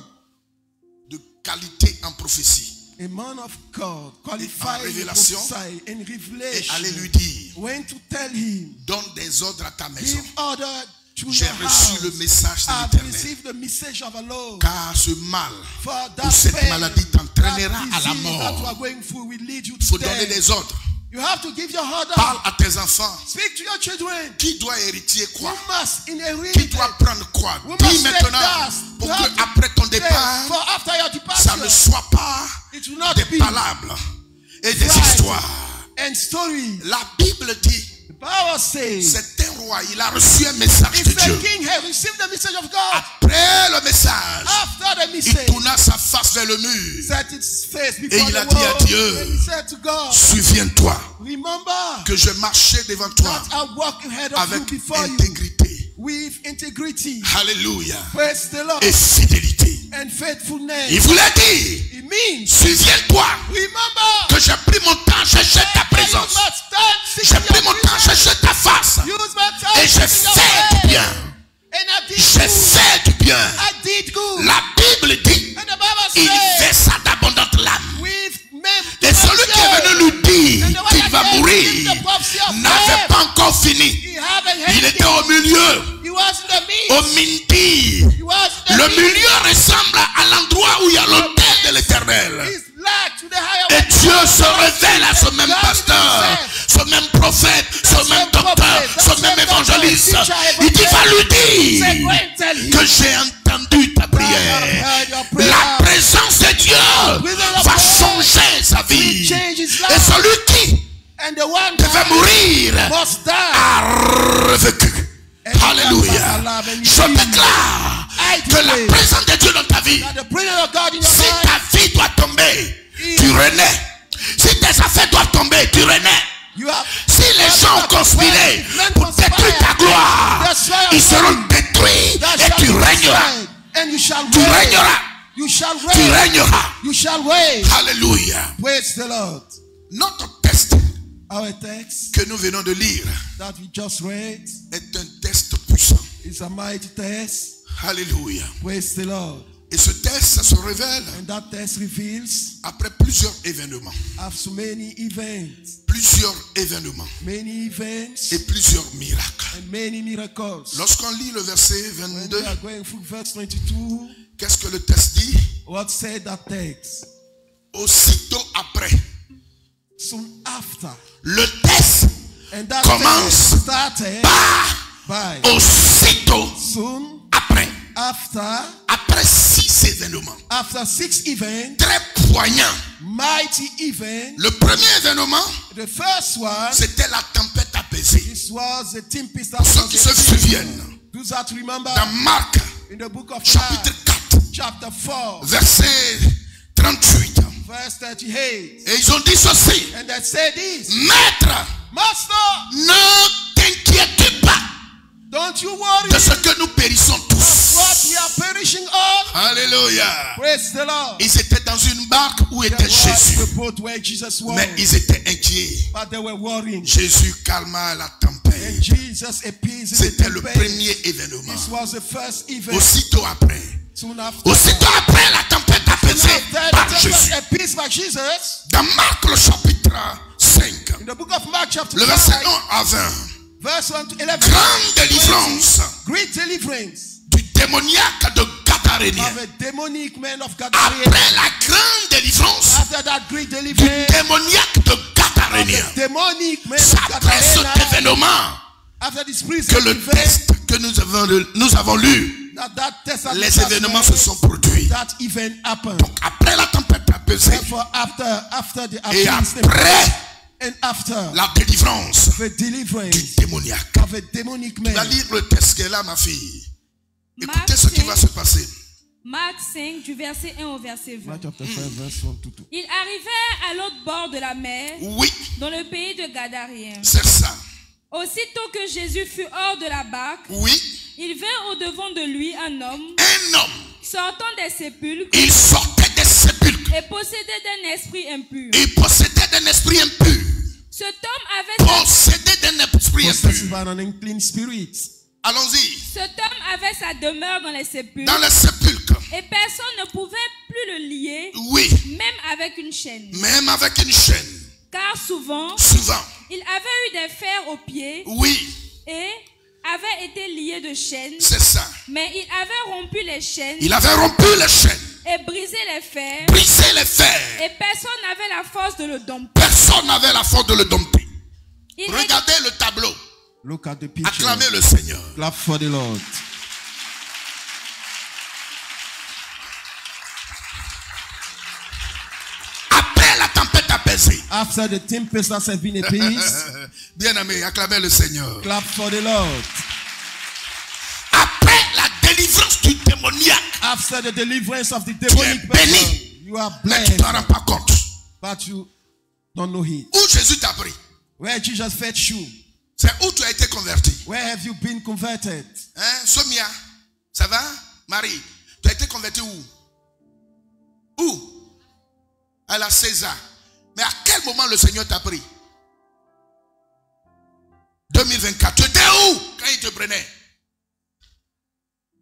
de qualité en prophétie a man of God, qualified in révélation, prophesy and est allé revelation, lui dire, went to tell him, donne des ordres à ta maison. give order to J'ai your reçu le house. message de I've l'Éternel. received the message of the Lord. Car ce mal For ou that cette pain, maladie t'entraînera that à la disease that you mort. are going through will lead you Il faut to donner death. des ordres. You have to give your order. Parle à tes enfants. Speak to your children. Qui doit hériter Who quoi? must inherit Qui it. doit prendre quoi? Who Dis must take maintenant that. pour You que have to après ton say, départ, for after your ça ne departure, soit pas it will not des be palabres et des Right. histoires. and story. La Bible dit, The Bible says, c'est un roi, il a reçu un message de if Dieu. the king had received the message of God, Après le message, after the il message, tourna sa face vers le mur. set its face Et before il a the dit à world, Dieu, and he said to God, souviens-toi remember que je marchais devant toi that I walk ahead of avec you before you intégrité, with integrity, alléluia, praise the Lord, et fidélité. and faithfulness. Il voulait dire, It means, souviens-toi remember que j'ai pris mon temps à chercher ta that I présence. use my time J'ai seeking pris your mon temps à presence. chercher ta face. Use my time Et j'ai seeking your fait du face. bien. And I did J'ai good. fait du bien. I did good. La Bible dit, And the encore fini. Il était au milieu. Au midi. Le milieu ressemble à l'endroit où il y a l'autel de l'Éternel. Et Dieu se révèle à ce même pasteur, ce même prophète, ce même docteur, ce même évangéliste. Il dit, va lui dire que j'ai entendu ta prière. La présence de Dieu va changer sa vie. Et celui qui devait mourir a revécu. Alléluia. Je déclare que la présence de Dieu dans ta vie, si ta vie doit tomber, tu renais. Si tes affaires doivent tomber, tu renais. Si les gens ont conspiré pour détruire ta gloire, ils seront détruits et tu régneras. Tu régneras. Tu régneras. Alléluia. Praise the Lord. Notre texte Our text que nous venons de lire that we just read est un texte puissant. is a mighty text. Alléluia. Praise the Lord. Et ce texte, ça se révèle And that text reveals après plusieurs événements. after many events Many events et and plusieurs miracles. many miracles. Lorsqu'on lit le verset When 22, we are going through verse 22, qu'est-ce que le texte dit? what said that text? Aussitôt après. Soon after. Le texte And that commence text started par by aussitôt soon après. after 6 événements after 6 events, très poignants. mighty event. Le premier événement, The first one, c'était la tempête apaisée. this was the tempest that Pour ceux was qui se a- souviennent, Those that remember dans Marc, in the book of chapitre Mark, 4, chapter 4, verset 38. verse 38. Et ils ont dit ceci: And they said this, Maître, Master, ne t'inquiète pas don't you worry de ce que nous périssons tous. what we are perishing on. Alléluia. Praise the Lord. Ils étaient dans une barque où There était was Jésus. the boat where Jesus was, Mais ils étaient inquiets. but they were worrying. Jésus calma la And tempête. Jesus appeased the C'était le tempest. premier événement. This was the first event. Aussitôt après. Soon after, Aussitôt après la tempête apaisée par the Jésus. tempest appeased by Jesus. Dans Marc le chapitre 5, In the book of Mark chapter le verset 5, 1 à 20. verse 1 to 11. Grande délivrance Great deliverance du démoniaque de Gadarénien. of a demonic man of Gadarene. Après la grande délivrance After that great du deliverance démoniaque de of Gadarénien, a demonic man c'est of après cet Gadarene, événement after this priest que le texte que nous avons lu, that test that les événements se sont produits. that event happened. Donc après la tempête apaisée Therefore, after the et appeasement après and after la délivrance the deliverance du démoniaque. of a demonic Tu vas man, lire le texte qui est là, ma fille. Marc Écoutez ce qui 5. va se passer. Marc 5, du verset 1 au verset 20. Mark chapter 5, verse 1 to 2. Ils arrivèrent à l'autre bord de la mer, Oui, dans le pays de Gadarien. c'est ça. Aussitôt que Jésus fut hors de la barque, Oui, il vint au-devant de lui un homme un homme, sortant des sépulcres il sortait des sépulcres. et possédé d'un esprit impur. Il possédait d'un esprit impur. Cet homme avait sa, Possédait d'un esprit Possessed impur. by an unclean spirit. Allons-y. cet homme avait sa demeure dans les sépulcres Dans les sépulcres. et personne ne pouvait plus le lier, Oui, même avec une chaîne. même avec une chaîne. Car souvent, Souvent. il avait eu des fers aux pieds Oui, et avait été lié de chaînes, c'est ça. mais il avait rompu les chaînes Il avait rompu les chaînes, et brisé les fers, brisé les fers. et personne n'avait la force de le dompter. Personne n'avait la force de le dompter. Il Regardez le tableau. Look at the picture. Acclamez le Seigneur. Clap for the Lord. Après la tempête apaisée. After the tempest has been appeased, Bien-aimé, acclamez le Seigneur. clap for the Lord. Après la délivrance du démoniaque. After the deliverance of the demonic béni. person, you are Mais tu ne blessed, t'en rends pas compte. but you don't know it. Où Jésus t'a pris. Where Jesus fetched you? C'est où tu as été converti. Where have you been converted? Hein, Somia, ça va? Marie, tu as été converti où? Où? À la César. Mais à quel moment le Seigneur t'a pris? 2024. Tu étais où quand il te prenait?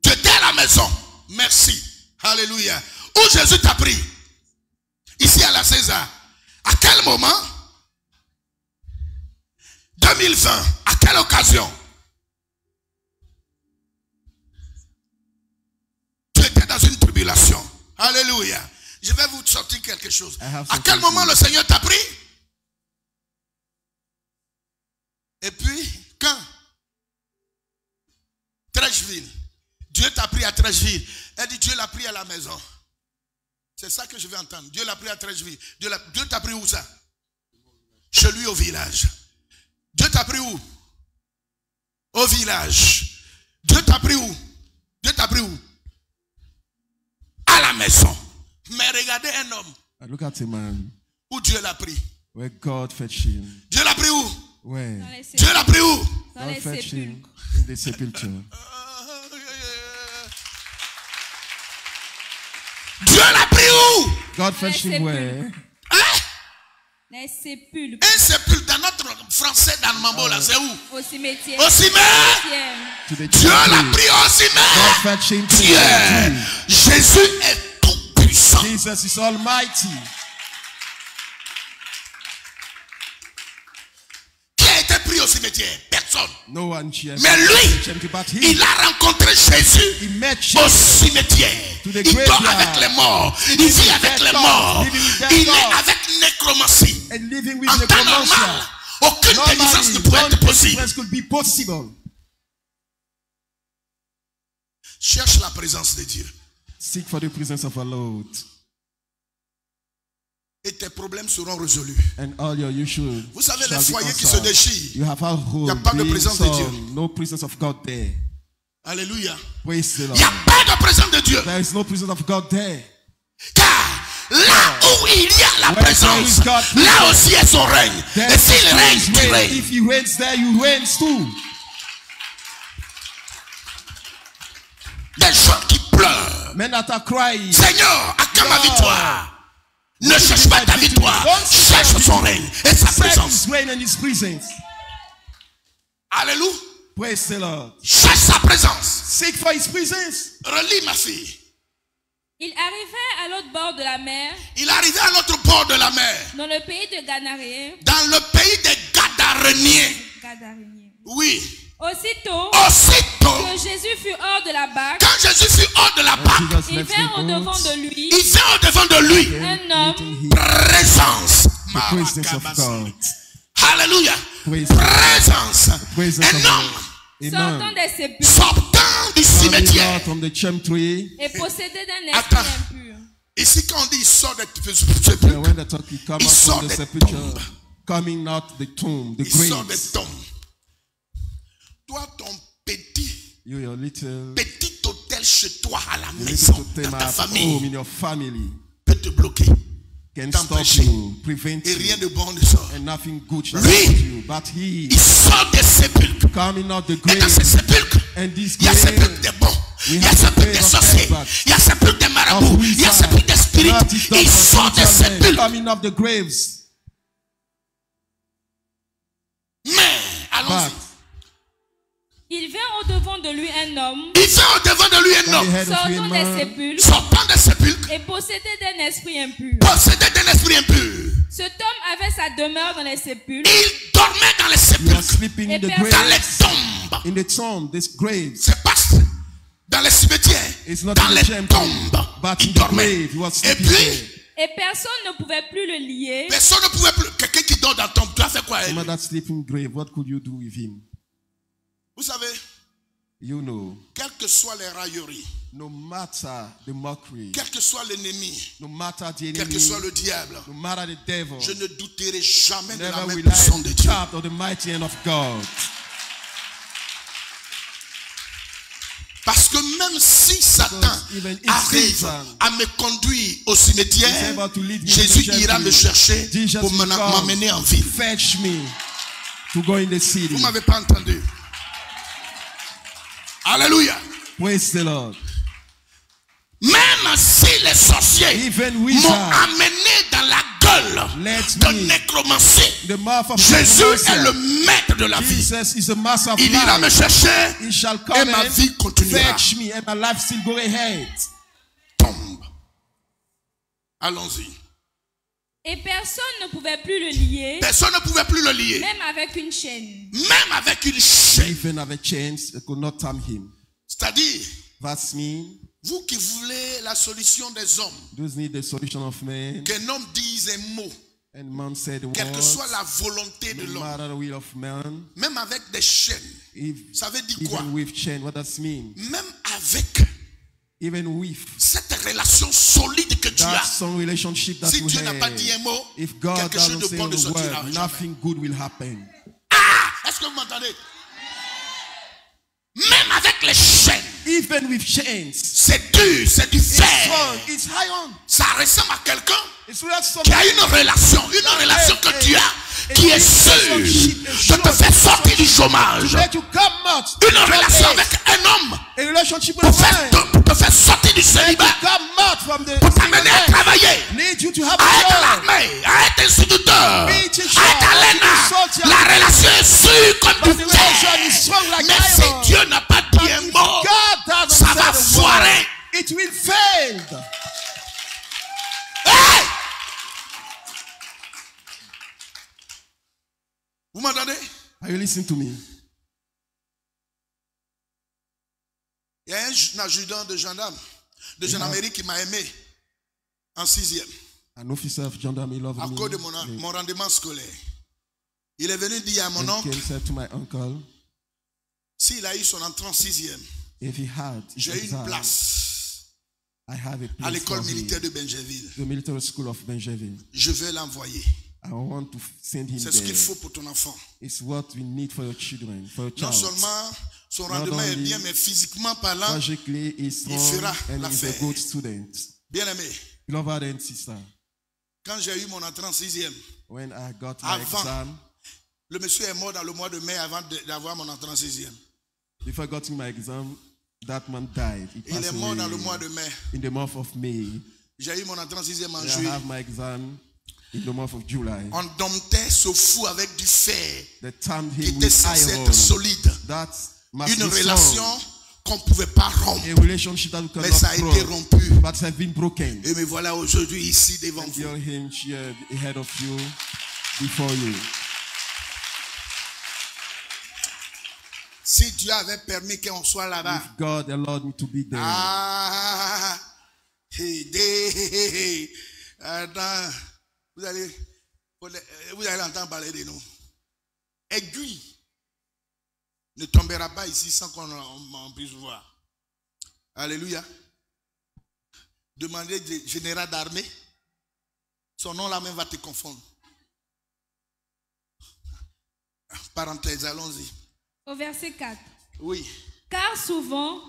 Tu étais à la maison. Merci. Alléluia. Où Jésus t'a pris? Ici à la César. À quel moment? 2024. 2020, à quelle occasion? Tu étais dans une tribulation. Alléluia. Je vais vous sortir quelque chose. À quel moment le Seigneur t'a pris? Et puis, quand? Trècheville. Dieu t'a pris à Trècheville. Elle dit, Dieu l'a pris à la maison. C'est ça que je vais entendre. Dieu l'a pris à Trècheville. Dieu t'a pris où ça? Chez lui au village. Dieu t'a pris où? Au village. Dieu t'a pris où? Dieu t'a pris où? À la maison. Mais regardez un homme. Look at a man. Où Dieu l'a pris. Where God fetched him. Dieu l'a pris où? Where? Dieu l'a pris où? Dans les God fetched him sépulcres. in the sepulchre. Dieu l'a pris où? God fetched him where? Hein? Les sépulcres. Un sépulcre dans notre français dans le Mambo là, c'est où? Au cimetière. Au cimetière. To the Dieu l'a cemetery. pris au God cimetière. fetched him to the Dieu, cemetery. Jésus est tout puissant. Jesus is almighty. Qui a été pris au cimetière? Personne. No one here. Mais lui, But he il a rencontré Jésus met au Jesus cimetière. to the Il dort graveyard. avec les morts. Il vit avec les morts. Il est avec nécromancie. and living with En the temps normal, aucune délivrance ne pouvait être possible. could be possible. Cherche la présence de Dieu. Seek for the presence of our Lord, Et tes problèmes seront résolus. and all your issues. Vous savez, shall les be foyers qui se answered. déchirent. You have a home, Il y a pas de being présence de Dieu. sown, no presence of God there. Alléluia. Praise the Il Lord. n'y a pas de présence de Dieu. There is no presence of God there. Car là où il y a la Where there présence, is God, là aussi est son règne. There Et s'il is règne, His tu reign. règnes. If He reigns there, you reign too. Des gens qui pleurent. Men that are crying. Seigneur, acclame ma Lord. victoire. Ne cherche pas ta victoire. Cherche son règne et sa Seek présence. His reign and His presence. Alléluia. Praise the Lord. Cherche sa présence. Seek for His presence. Relis ma fille. Il arrivait à l'autre bord de la mer, Il arrivait à l'autre bord de la mer. dans le pays de Gadaréen. Dans le pays des Gadaréniens. Gadaréniens. Oui. Aussitôt Aussitôt, que Jésus fut hors de la barque, quand Jésus fut hors de la barque, Jesus il left vint the au devant boat. de lui il vient au devant de lui. un homme Présence. The presence of God. Alléluia. Praise Présence. Presence Un of homme God. sortant Amen. des sépulcres sortant du Coming cimetière. out from the cemetery. et possédé d'un Attends. esprit impur. Ici, quand on dit il sort des And sépulcres, when the turkey come Il out sort from the des sepulchre, tombes. coming out the tomb, the il sort des graves. tombes. Toi, ton Your little petit hôtel chez toi à la the maison, little dans thing ta at home famille, in your family peut te bloquer. can stop t'empêcher. you, prevent Et rien you, de bon ne sort. and nothing good shall Lui, happen to you. But he Il sort des sépulcres. coming out the Et dans grave, ces sépulcres, and this il y a sépulcres grave des bons. we Il y a have the sépulcres des grave of sorciers. Edward, Il y a sépulcres des marabouts. of Il y a wizards, sépulcres des spirites. that is done Il for sort des spiritual men, sépulcres. coming of the graves. Mais, allons-y. But Il vint au devant de lui un homme Il vient au devant de lui un on the homme head of sortant a des man, sépulcres sortant des sépulcres, et possédé d'un esprit impur. possédé d'un esprit impur. Cet homme avait sa demeure dans les sépulcres Il dormait dans les you are sépulcres, sleeping in the Dans dans graves, les tombes. in the tomb, these graves. C'est pas dans les cimetières, It's not dans in the les temple, tombes. but Il in the dormait. grave. He was Et sleeping puis, there. et personne ne pouvait plus le lier personne ne pouvait plus. Quelqu'un qui dort dans la tombe, tu as fait quoi à Some elle? of that sleeping grave, what could you do with him? Vous savez, You know, quelles que soient les railleries, no matter the mockery, quel que soit l'ennemi, no matter the quel que enemy, soit le diable, no matter the devil, je ne douterai jamais de la never main will puissante de I Dieu. doubt of the mighty hand of God. Parce que même si Satan Because even if arrive Satan à me conduire au is cimetière, able to lead me Jésus to the ira me temple, chercher Jesus pour will come m'amener en ville. fetch me to go in the city. Vous ne m'avez pas entendu. Alléluia. Praise the Lord. Même si les sorciers Even m'ont wizards, amené dans la gueule let de me, nécromancie, the mouth of Jésus necromancy. est le maître de la vie. Jesus is the master of Il ira me life. chercher He shall et come ma vie and continuera. fetch me, and my life still go ahead. Tombe. Allons-y. Et personne ne pouvait plus le lier. Personne ne pouvait plus le lier. Même avec une chaîne. Même avec une chaîne. Even avec chains, they could not tie him. C'est-à-dire, That's me. vous qui voulez la solution des hommes, Those need the solution of man. qu'un homme dise un mot, And man said the quelle que word, soit la volonté de no l'homme, matter the will of man. même avec des chaînes, If, ça veut dire quoi? even with chain, what does mean? Même avec Even with cette relation solide que tu that as, some relationship that si you Dieu n'a pas dit un have, mot, if God quelque chose doesn't de say bon ne the sortira word, jamais. nothing good will happen. Ah! Est-ce que vous m'entendez? Même avec les chaînes, Even with chains, c'est dur, c'est du it's fer. strong, it's iron. Ça ressemble à quelqu'un It's real strong. qui a une relation que tu as, qui est sûre de te faire sortir du chômage. Let you come out. Une relation avec un homme A relationship with pour a man. pour te faire sortir du Let you célibat, come out from the pour t'amener à travailler, Need you to have à être à a job. l'armée, à être instituteur, à Be teacher, être à be l'ENA. soldier. La relation est sûre comme But du the relation is fer. strong like Mais iron. si Dieu n'a pas But dit un if mot, God doesn't ça say va the foirer. word, it will fail. Hey! Vous m'entendez? Are you listening to me? Il y a un adjudant de gendarme, de gendarmerie qui m'a aimé en 6e An officer of gendarmerie loved à me. cause de mon rendement scolaire. Il est venu dire à mon And oncle, came said to my uncle, s'il a eu son entrée en 6e, if he had his j'ai une exam, place I have a à place l'école for him. militaire de Benjerville. The military school of Benjerville. Je vais l'envoyer. I want to send him C'est ce qu'il there. faut pour ton enfant. It's what we need for your children, for your Non child. seulement son rendement est only bien, mais physiquement parlant, Logically, he's strong fera and he's a l'affaire. good student. bien aimé. Beloved and sister, Quand j'ai eu mon entrée en 6e, when I got my Avant. exam, le monsieur est mort dans le mois de mai avant d'avoir mon entrée en 6e. before I got my exam, that man died. He Il passed est mort dans le away mois de mai. in the month of May. J'ai eu mon entrée en 6e en I juillet. have my exam in the month of July. On domptait ce fou avec du fer They timed qui him était with censé iron. être solide. That must Une be relation strong. qu'on ne pouvait pas rompre. A relationship that we Mais ça a cannot été break, rompu. but has been broken. Et me voilà aujourd'hui ici devant And vous. you're him here ahead of you, before you. Si Dieu avait permis qu'on soit là-bas. If God allowed me to be there, Ah, attends, vous allez entendre parler de nous. Aiguille ne tombera pas ici sans qu'on en puisse voir. Alléluia. Demandez au général d'armée. Son nom là même va te confondre. Parenthèse, allons-y. Au verset 4. Oui. Car souvent,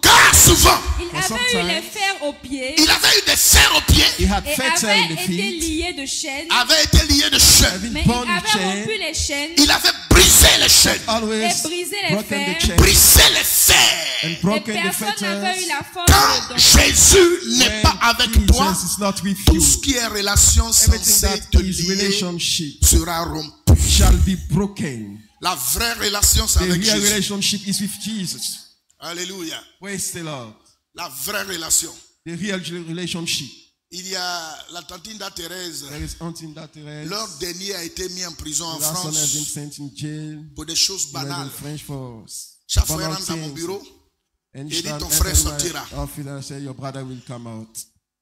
il For avait eu sometimes, les fers aux pieds il avait eu des fers aux pieds, he had et fetters in avait the été feet, lié de chaînes, avait été lié de chaînes. having mais il bound the avait chain, rompu les chaînes Il avait brisé les chaînes, always et brisé les broken the fers. chain, brisé les fers. and et broken the personne n'avait eu fetters. la force Quand de Jésus n'est When pas avec toi, Jesus is not with tout you, ce qui est relation everything censée that te is lier relationship sera rompu. shall be broken. La vraie relation, c'est The avec real Jésus. relationship is with Jesus. Alléluia. Praise the Lord. La vraie relation. The real relationship. Il y a la Tantinda Thérèse. There is Auntie Thérèse. Leur dernier a été mis en prison en The last one has been France sent in jail. pour des choses He was in banales. French for Chaque fois, elle banal rentre dans mon things. bureau. And Il dit, she ton entered frère my sortira. office and said, your brother will come out.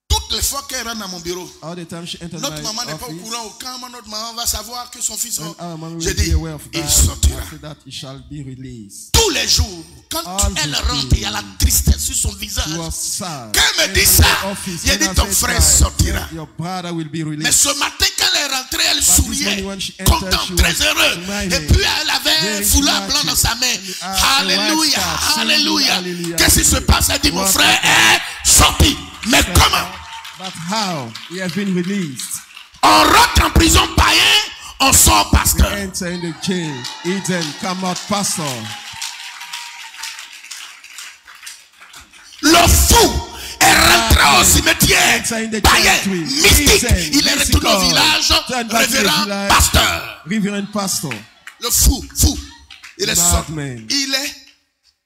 Toutes les fois qu'elle rentre dans mon bureau, All the time she entered notre my maman n'est pas au office, courant. Quand notre maman va savoir que son fils when our mom j'ai will be dit, aware of il that, sortira. after that he shall be released. Tous les jours, quand All elle the rentre, il y a la tristesse sur son visage. He was sad. Quand elle me dit In ça, the office, il a when dit I ton said frère that, sortira. your brother will be Mais released. ce matin, quand elle est rentrée, elle this souriait, morning when she entered, contente, she très was heureuse. smiling. Et puis elle avait un Very foulard blanc happy. dans sa main. A white Alléluia, scarf, singing alléluia. hallelujah. Qu'est-ce qui se passe? Elle dit, mon What frère est sorti. Mais comment? But how? He has been released. On rentre en prison païen, on sort We pasteur. enter in the jail. Eden, come out, pastor. Le fou est rentré au cimetière Enter in the païen, cemetery. mystique. Eden, Il est retourné au mystical. village, Turn back to the révérend village. pasteur. Reverend pastor. Le fou. Il est Bad sorti. man.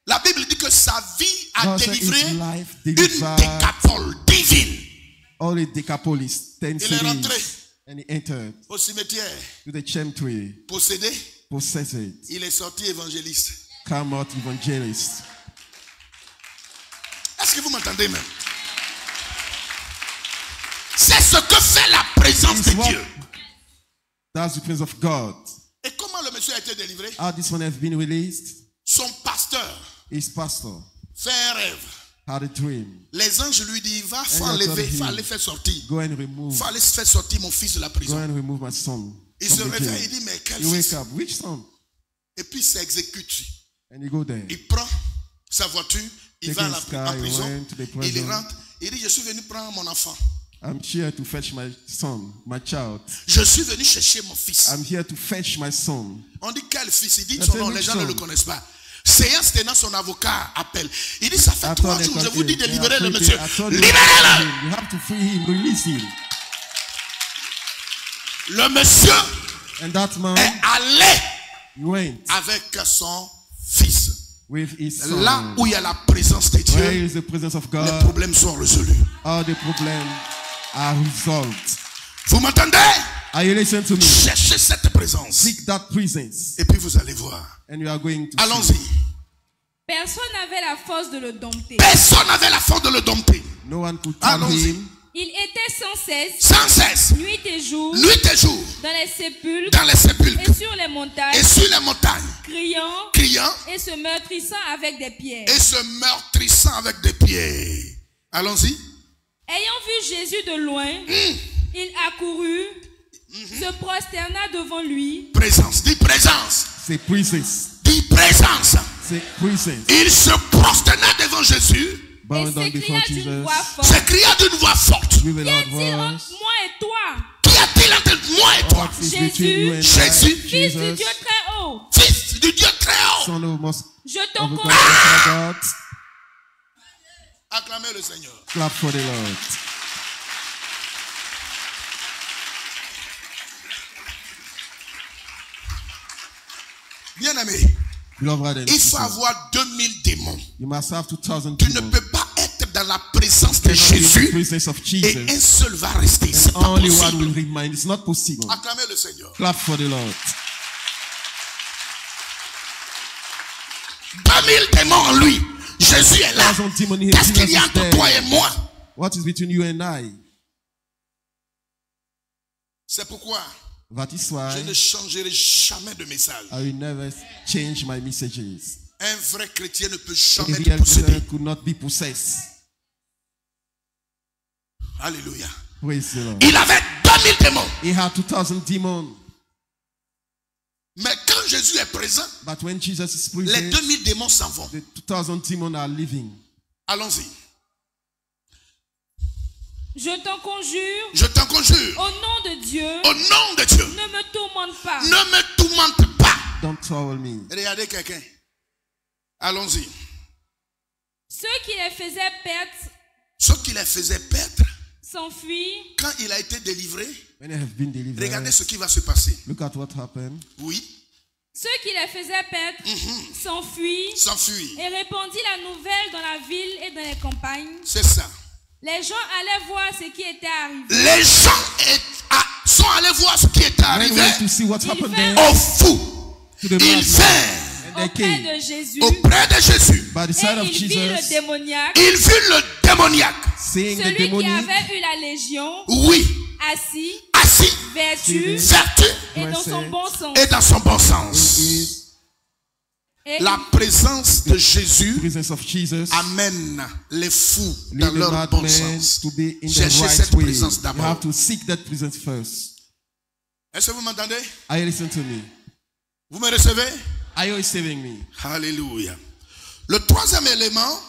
La Bible dit que sa vie a God said délivré his life une delivered décapole divine. all the Decapolis, 10 Il est rentré. cities. And he entered au cimetière, to the cemetery, possédé, possessed. il est sorti évangéliste. Come out evangelist. Est-ce que vous m'entendez même? C'est ce que fait la présence de Dieu. That's the presence of God. Et comment le monsieur a été délivré? How this one has been released? Son pasteur His pastor fait un rêve. had a dream. Les anges lui disent, va, faut And I enlever, told him, faut aller faire sortir. Go and remove. Faut aller faire sortir mon fils de la Go prison. and remove my son. Il se from the réveille, il jail. dit, mais quel You wake fils? up. Which son? Et puis il s'exécute. And you go there. Il prend sa voiture, il Take va his en car, he prison, went to the il prison. rentre, il dit, je suis venu prendre mon enfant. I'm here to fetch my son, my child. Je suis venu chercher mon fils. I'm here to fetch my son. On dit quel fils? Il dit I son said, nom, which les gens ne son? le connaissent pas. Séance tenant, son avocat appelle. Il dit, ça fait I 3 told jours, je them, vous dis de they libérer are le free. monsieur. I told you, Libérez-le! you have to free him, release him. Le monsieur And that man, est allé he went avec son fils. with his son. Là où il y a la présence de Where Dieu, is the presence of les God? problèmes sont résolus. All the problems are resolved. Vous m'entendez? Are you listening to me? Cherchez cette présence. Seek that presence, Et puis vous allez voir. and you are going to Allons-y. see. Personne n'avait la force de le dompter. Personne n'avait la force de le dompter. No one could tell Allons-y. him. Il était sans cesse, Sans cesse, nuit et jour, nuit et jour, dans les sépulcres dans les sépulcres et sur les montagnes, et sur les montagnes, criant criant et se meurtrissant avec des pierres. et se meurtrissant avec des pieds. Allons-y. Ayant vu Jésus de loin, il accourut, se prosterna devant lui. Présence, dis présence, Say presence. dis présence. Say presence. Il se prosterna devant Jésus, Bow Et down s'écria before d'une Jesus voix forte, s'écria d'une voix forte. with a qu'y loud a-t-il entre voice. moi et toi, Qu'y a-t-il entre moi et toi? What is Jésus, between you and Jésus, I? fils du Jesus, Dieu très haut? Fils du Dieu très haut. Son of most Je of t'en the conjure, God. Acclamez le Seigneur. Clap for the Lord. Bien aimé, Beloved brothers and il faut sisters, avoir 2000 démons. you must have 2000 Tu ne demons. peux pas être dans la présence de You cannot be in the Jésus presence of et Jesus, un seul va rester. C'est and pas only one possible. will remain. It's not possible. Acclamez le Seigneur. Clap for the Lord. 2000 démons en lui. Jésus est là. 1000 demons here. Qu'est-ce qu'il y a Jesus is entre toi there. et moi? What is between you and I? C'est pourquoi That is je why ne changerai jamais de message. I will never change my messages. Un vrai chrétien ne peut A jamais real être possédé. Christian could not be possessed. Alléluia. Praise the Lord. Il avait 2000 démons. He had 2000 demons. Mais quand Jésus est présent, But when Jesus is les present, 2000 démons s'en vont. the 2000 demons are leaving. Allons-y. je t'en conjure, Je t'en conjure. au nom de Dieu, Au nom de Dieu, ne me tourmente pas. ne me tourmente pas. Don't trouble me. Regardez quelqu'un. Allons-y. Ceux qui les faisaient perdre Ce qui les faisait perdre, s'enfuient. quand il a été délivré, When I have been delivered, regardez ce qui va se passer. look at what happened. Oui, Ceux qui les faisaient perdre s'enfuient s'enfuir. et répandit la nouvelle dans la ville et dans les campagnes. C'est ça. Les gens allaient voir ce qui était arrivé. Les gens sont allés voir ce qui était When arrivé went to see what Il happened fait- there, au fou. to the Ils madman, vinrent and they Auprès came de Jésus. auprès de Jésus. by the Et side of il vit le Jesus, démoniaque, Il vit le démoniaque. seeing the celui qui demonic, avait eu la légion, Oui, assis, assis, vertu vertu et dans son bon sens. et dans son bon sens. is Et La présence de Jésus presence of Jesus. amène les fous dans Lead the leur bon madman sens. to be in the Cherchez right cette way. présence You d'abord. have to seek that presence first. Est-ce que vous m'entendez? Are you listening to me? Vous me recevez? Are you receiving me? Alléluia. Le troisième élément,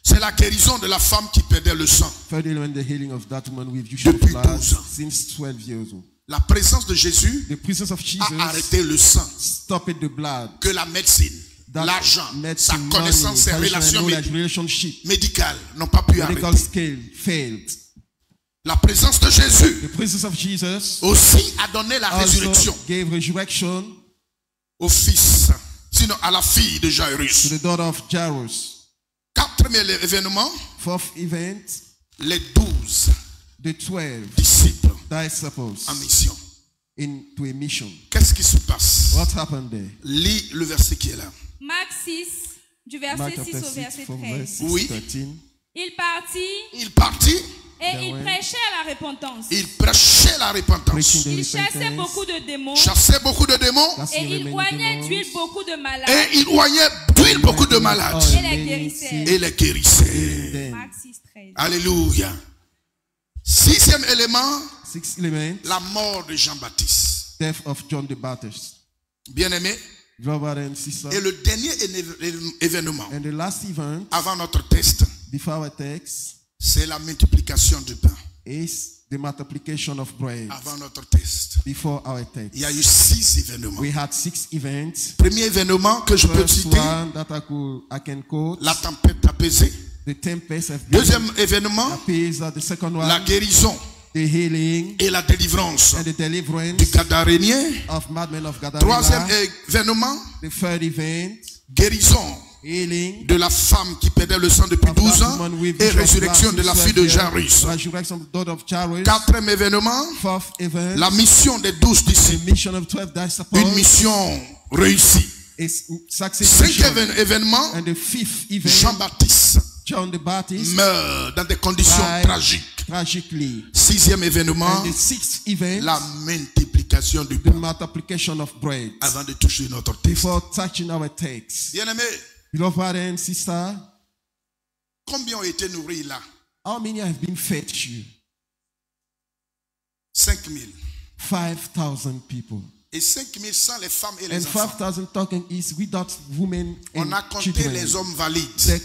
c'est la guérison de la femme qui perdait le sang. Third element, the healing of that woman with usual Depuis blood 12 ans. since 12 years old. La présence de Jésus The presence of a Jesus arrêté le sang stopped the blood. que la médecine, That l'argent, sa medicine, connaissance, money, ses tradition, relations knowledge, relationship, médicales n'ont pas pu medical arrêter. scale failed. La présence de Jésus The presence of Jesus aussi a donné la also résurrection gave resurrection au fils, sinon à la fille de to Jairus. the daughter of Jairus. Quatrième événement, Fourth event, les 12 the 12 disciples disciples en mission. into a mission. Qu'est-ce qui se passe? What happened there? Lis le verset qui est là. Marc 6, du verset Mark 6 chapter au 6 verset from 13. verse Oui. 13. Il partit Il partit, et il prêchait la repentance. il prêchait la repentance. Preaching the Il chassait repentance. beaucoup de démons Chassait beaucoup de démons et Casting il many oignait demons. d'huile beaucoup de malades et il oignait d'huile beaucoup de malades et les guérissait. et les guérissait. Then, Marc 6, 13. Alléluia. Sixième élément, 6 elements. la mort de Jean-Baptiste. Death of John the Baptist. Bien-aimé. Brother and sister. Et le dernier événement, And the last event avant notre test, before our text c'est la multiplication du pain. is the multiplication of bread. Avant notre test, Before our text. il y a eu 6 événements. We had 6 events. Premier événement que je peux First citer, one that I can quote. la tempête apaisée. The tempest have been Deuxième événement, appeased. The second la one, guérison the healing et la délivrance and the deliverance du Gadarénien. of madmen of Troisième Gadara. événement, The third event, guérison healing de la femme qui perdait le sang depuis of 12 that ans woman with et issue of résurrection blood de la who fille de served Jairus. her. Resurrection of the daughter of Jairus. Quatrième événement, Fourth event, la mission des 12 the disciples. mission of 12 disciples Une mission réussie. is successful. Cinquième événement, And the fifth event, Jean-Baptiste John the Baptist meurt dans des conditions died tragiques. tragically. Sixième événement, And the sixth event, la multiplication du the pain. multiplication of bread. Avant de toucher notre texte. Before touching our text, Bien-aimé, beloved brother and sister, combien ont été nourris là? how many have been fed you? 5000. 5,000 people. Et 5000 sans les femmes et les And enfants. 5,000 talking is without women On a and compté children. les hommes valides. They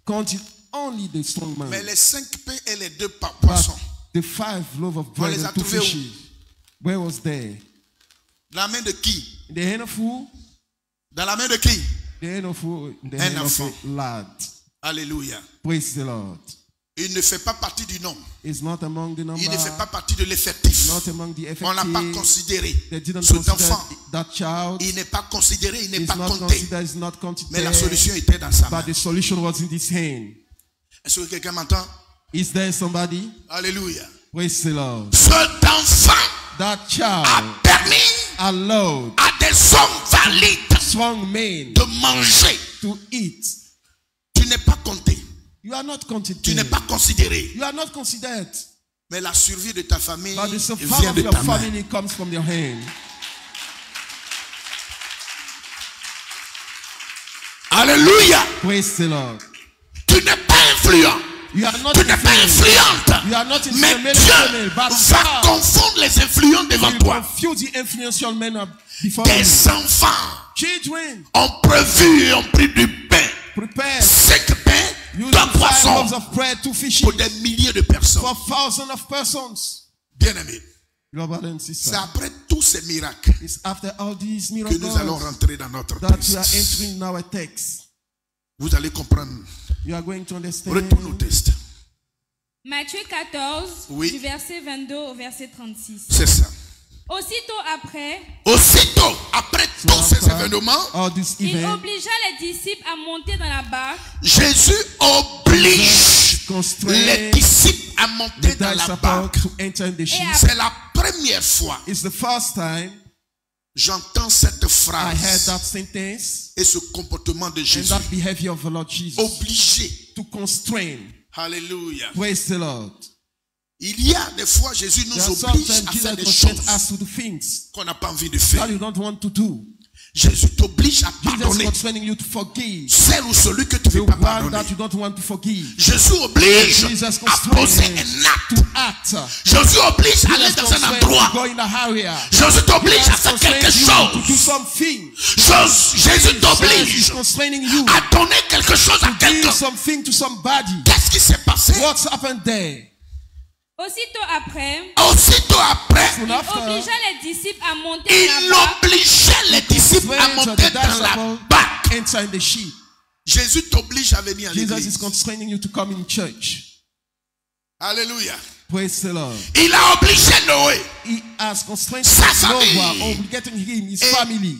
counted only the strong man. Mais les 5 pains et les 2 But poissons, the 5 loaves of bread les a and 2 trouvés où? fishes, where was there? dans la main de qui? In the hand of who? Dans la main de qui? The hand of who? In the Un hand of enfant. a lad. Alléluia. Praise the Lord. Il ne fait pas partie du nombre. It's not among the number. Il ne fait pas partie de l'effectif. Not among the On l'a pas effective. considéré. They didn't Cet consider enfant, that child. il n'est pas considéré, il n'est Is pas not compté. considered. Is not counted Mais la there. solution était dans sa main. But the solution was in his hand. Est-ce que quelqu'un m'entend? Is there somebody? Alléluia. Praise the Lord. Cet enfant That a child permis allowed à des hommes valides strong men de manger. to eat. Tu n'es pas compté. You are not counted Tu n'es there. pas considéré. You are not considered. Mais la survie de ta famille But the vient survival de of your ta main. family comes from your hand. Alléluia. Praise the Lord. Tu n'es pas influent. You are not Tu n'es pas influente. You are not in Mais the Dieu but va God confondre les influents devant will toi. confuse the influential men before you. Tes enfants Children, ont prévu et ont pris du pain. prepare. 5 pains, Using 2 5 poissons loaves of bread, 2 fishes pour des milliers de personnes. for thousands of persons. Bien-aimés, Your brother and c'est sister. après tous ces miracles It's after all these que miracles nous allons rentrer dans notre that we are texte. entering in our text. Vous allez comprendre. You are going to understand. Retourne au texte. Matthieu 14, Oui. du verset 22 au verset 36. C'est ça. Aussitôt après, Aussitôt, après tous ces After événements, all these il events, obligea les disciples à monter dans la barque Jésus oblige constrain les disciples à monter the dans la disciples barque. to enter in the ship. C'est la première fois It's the first time j'entends cette I heard phrase that sentence et ce comportement de and Jésus. that behavior of the Lord Jesus. Obligé. To constrain. Alléluia. Praise the Lord. Il y a des fois, Jésus nous There are oblige sometimes à Jesus faire des constrains choses us to do things qu'on n'a pas envie de that faire. you don't want to do. Jésus t'oblige à Jesus is pardonner constraining you to forgive. celle ou celui que tu The ne veux pas one pardonner. that you don't want to forgive. Jésus oblige Jesus à constrains poser you un acte. to act. Jésus oblige à aller Jesus dans un constrains you endroit. to go in a area. Jésus t'oblige à Jesus faire quelque constrains you to do chose. something. Jésus Jesus is t'oblige constraining you à donner quelque chose à to quelqu'un. give something to somebody. Qu'est-ce qui s'est passé? What's happened there? Aussitôt après, Aussitôt après, Soon il after, obligea les disciples à monter dans la il barque obligeait les disciples à went to monter the dans la disciples, barque. enter in the ship. Jésus t'oblige à venir à Jesus is l'église. constraining you to come in church. Alléluia. Praise the Lord. Il a obligé Noé. He has constrained Sa Noah, famille. obligating him, his Et family,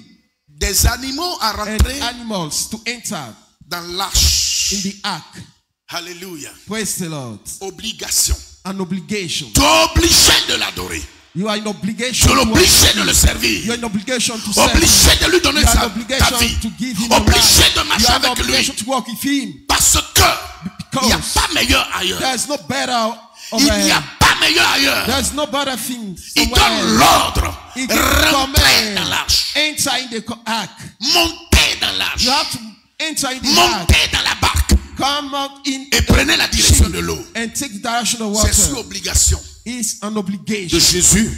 Des animaux à and rentrer animals to enter dans l'arche. in the ark. Alléluia. Praise the Lord. Obligation. an obligation. Tu es obligé de l'adorer. You are in obligation. Tu es obligé de le servir. You are in obligation to serve. Obligé de lui donner You are in ta obligation vie. to give him your Obligé life. de You marcher are in avec lui. obligation to walk with him. Parce que il n'y a pas meilleur ailleurs. There is no better Il n'y a over. pas meilleur ailleurs. There is no better thing. Il somewhere donne else. l'ordre. He gives Rentrez dans command. l'arche. Enter in the ark. Montez dans l'arche. You have to enter in the ark. Montez dans la barque. Come out in Et prenez la direction de l'eau. and take the direction of C'est sous water. obligation It's an de obligation Jésus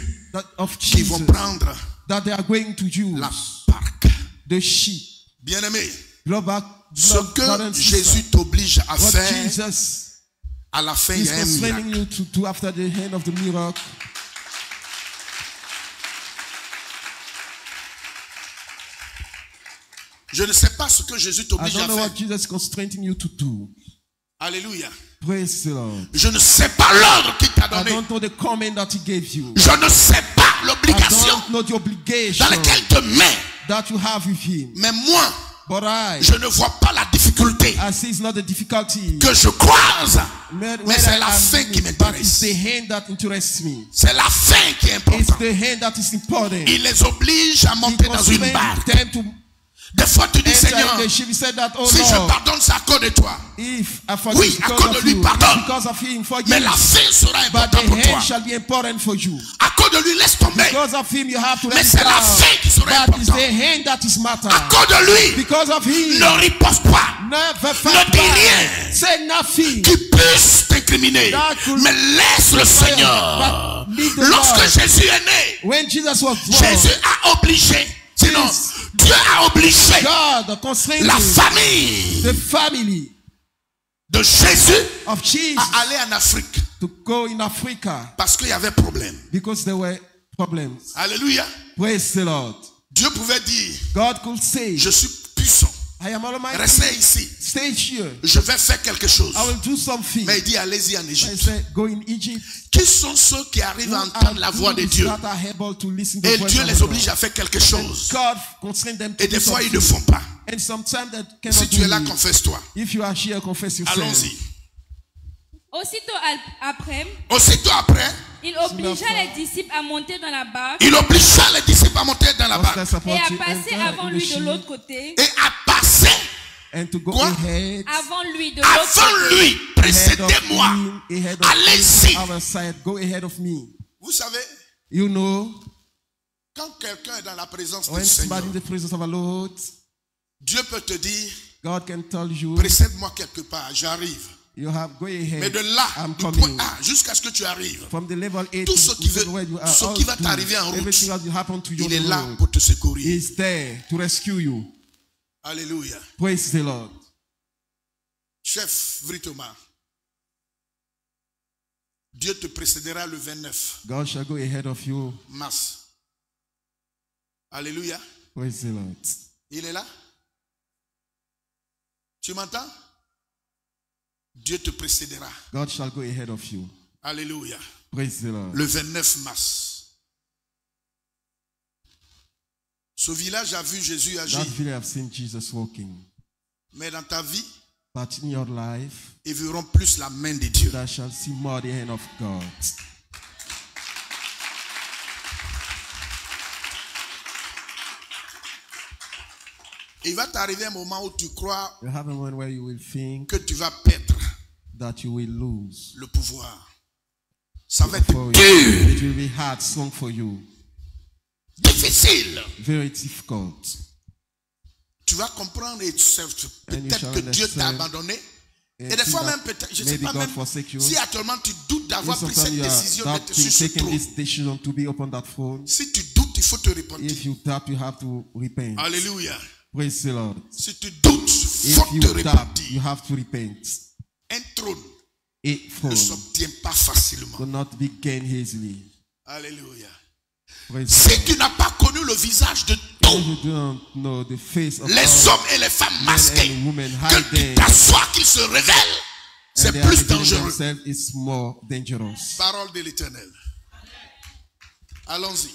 of qui vont Jesus prendre that they are going to use la barque. the sheep. Bien-aimé, Global, ce que Jésus t'oblige à what faire, Jesus à la fin, il is y a un constraining miracle. you to do after the hand of the miracle. Je ne sais pas ce que Jésus I t'oblige don't à know faire. what Jesus is constraining you to do. Alléluia. Praise the Lord. Je ne sais pas l'ordre qu'il t'a I donné. don't know the command that he gave you. Je ne sais pas I l'obligation don't know the obligation dans laquelle te met. that you have with him. Mais moi, But je ne vois pas la difficulté I see it's not the difficulty. que je croise. Mais c'est la fin qui but it's m'intéresse. the hand that interests me. C'est la fin qui est It's importante. the hand that is important. Il les oblige à He monter dans une constrained barque. them to Des fois tu dis, enter Seigneur, in the ship. He said that, oh si je Lord, pardonne, c'est à cause de toi. if I forgive Oui, à because cause of de lui, you, pardonne. because of him, forgive. Mais la fin sera But importante the pour toi. hand shall be important for you. À cause de lui, laisse tomber. Because of him, you have to Mais let c'est it la down. fin qui sera But it's importante. the hand that is matter. À cause de lui, Because of him, ne riposte pas. never Ne fight dis back. rien Say nothing. qui puisse t'incriminer. That could- Mais laisse le Seigneur. But leave the Lorsque Lord. Jésus est né, When Jesus was born, Jésus a obligé. Sinon, Yes. Dieu a obligé God constrained la you, famille the family de Jésus of Jesus à aller en Afrique. to go in Africa Parce qu'il y avait problème. because there were problems. Alléluia. Praise the Lord. Dieu pouvait dire, God could say, je suis puissant. I am Almighty. Restez ici. Stay here. Je vais faire quelque chose. I will do something. Mais il dit, allez-y en I Égypte. said, go in Egypt. Qui sont ceux qui arrivent à Who entendre are la voix de those Dieu? that are able to listen to Et the voice Dieu of les God? oblige à faire quelque chose. God constrained them to Et do des fois, ils something. ne font pas. And sometimes they Si cannot tu es là, do it. confesse-toi. If you are here, confess yourself. Allons-y. Aussitôt après, Aussitôt après, il obligea les disciples à monter dans la barque il obligea les disciples à monter dans la After barque support et à to passer enter avant in the lui de ship l'autre côté. et à passer and to go Quoi? ahead. Avant lui de l'autre avant côté. lui. Ahead of Précédez-moi. him, ahead of Allez-y. him, our side. Go ahead of me. Vous savez, You know, quand quelqu'un est dans la présence when du Seigneur, somebody in the presence of our Lord, Dieu peut te dire, God can tell you, précède-moi quelque part, j'arrive. you have go Mais ahead. de là, I'm du point coming. A jusqu'à ce que tu arrives, From the level 8 tout ce qui veut- where you are, ce all qui va to t'arriver en route, everything that will happen to you on il est the là road pour te secourir. is there to rescue you. Alléluia. Praise the Lord. Chef Vritoma, Dieu te précédera le 29 God shall go ahead of you. mars. Alléluia. Praise the Lord. Il est là. Tu m'entends? Dieu te précédera. God shall go ahead of you. Alléluia. Praise the Lord. Le 29 mars. Ce village a vu Jésus agir. That village have seen Jesus walking. Mais dans ta vie, But in your life, ils verront plus la main de Dieu. thou shalt see more the hand of God. Il va t'arriver un moment où tu crois You have a moment where you will think que tu vas perdre that you will lose. le pouvoir. Ça va être For you. dur, It will be hard, strong for you. difficile. Very difficult. Tu vas comprendre et And you peut-être shall que Dieu t'a understand abandonné. and Et des see fois that même, peut-être, je ne sais maybe pas God même, forsake you. si actuellement tu doutes d'avoir If pris cette sometimes you are décision d'être doubting, sur ce taking trône. this decision to be upon that throne, Si tu doutes, il faut te repentir. if you doubt, you have to repent. Alléluia. Praise the Lord. Si tu doutes, il If faut te you doubt, repentir. you have to repent. Un trône A ne throne s'obtient pas facilement. will not be gained easily. Alléluia. Praise the Si Lord. tu n'as pas connu le visage de If tout, you do not know the face of les all hommes et les femmes men masqués, and women que tu hiding t'assois qu'ils se révèlent, and c'est they are plus revealing dangereux. themselves, is more dangerous. Parole de l'Éternel. Allons-y.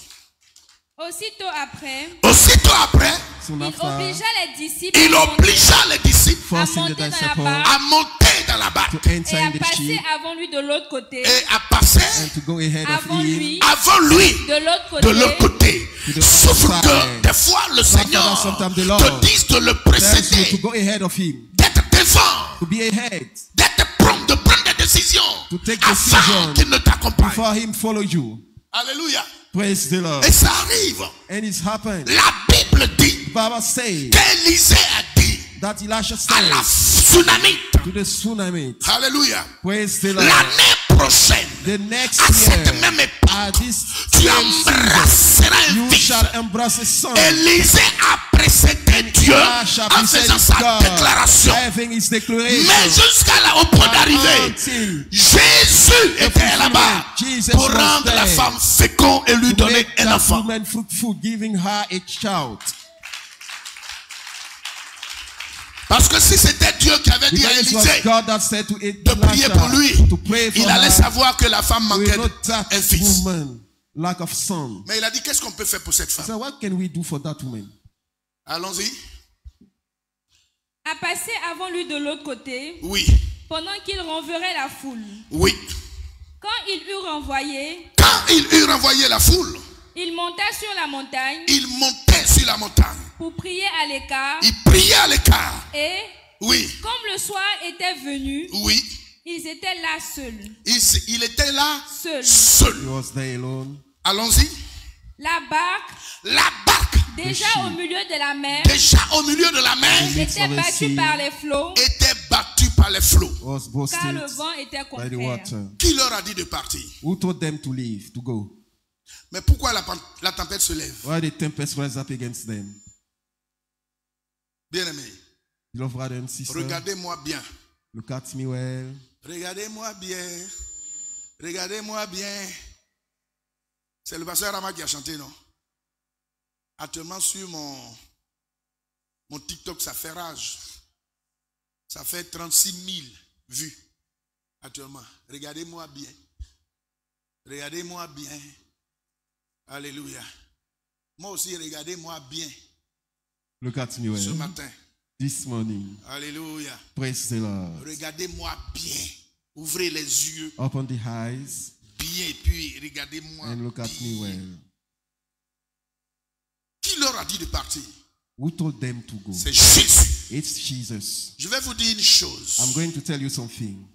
Aussitôt après, Aussitôt après, Soon il after, obligea les disciples il obligea les disciples à forcing the monter dans la disciples barque à monter dans dans la barque. to enter et in à the passer ship avant lui de l'autre côté. et à passer and to go ahead of Avant him. lui, avant lui de l'autre de l'autre côté. côté. Sauf que des fois le Seigneur sometimes the te Lord dit de le Tells you to précéder, go ahead of him, d'être devant, to be ahead, d'être prompt, de prendre des décisions To take afin decision qu'il ne t'accompagne. before him follow you. Alléluia. Praise the Lord. Et ça arrive. And it's happened. La Bible dit The Bible says qu'Élisée a dit that Elisha à la said tsunamite. to the tsunami. Alléluia. Praise the Lord. L'année prochaine, The next à cette year, même at époque, this tu same season, embrasseras un you fils. shall embrace a son. Élisée a précédé Dieu Elisha en faisant preceded sa God, déclaration. having his Mais declaration. jusqu'à là, au point d'arriver, Until Jésus était là-bas Jesus pour was rendre la there femme féconde et lui to donner make un that enfant. woman fruitful, giving her a child. Parce que si c'était Dieu qui avait dit à Because it was Élisée God that said to de prier pour lui, Elisha to pray for il allait her, savoir que la femme we manquait will not that un fils. woman lack of son. Mais il a dit, qu'est-ce qu'on peut faire pour cette femme? So what can we do for that woman? Allons-y. À passer avant lui de l'autre côté, Oui, pendant qu'il renverrait la foule. oui. Quand il eut renvoyé, Quand il eut renvoyé la foule, il monta sur la montagne il montait sur la montagne. pour prier à l'écart. Il priait à l'écart. Et Oui, comme le soir était venu, oui. ils étaient là seuls. Il était là Seuls. seul. He was there alone. Allons-y. La barque, La barque, déjà au milieu de la mer, déjà au milieu de la mer, était battue par les flots, était battue par les flots. Was car boasted le vent était by the contraire. water. Qui leur a dit de partir? Who told them to leave, to go? Mais pourquoi la tempête se lève? Why the tempest rise up against them? Bien-aimé, Beloved brother and sister, regardez-moi bien. look at me well. Regardez-moi bien. Regardez-moi bien. C'est le pasteur Rama qui a chanté, non? Actuellement sur mon TikTok, ça fait rage. Ça fait 36 000 vues. Actuellement. Regardez-moi bien. Regardez-moi bien. Alléluia. Moi aussi, regardez-moi bien Look at me ce well. matin. This morning, Alléluia. praise the Lord. Regardez-moi bien. Ouvrez les yeux Open the eyes bien et puis regardez-moi and look at me bien. well. Qui leur a dit de partir? Who told them to go? C'est Jésus. It's Jesus. Je vais vous dire une chose. I'm going to tell you something.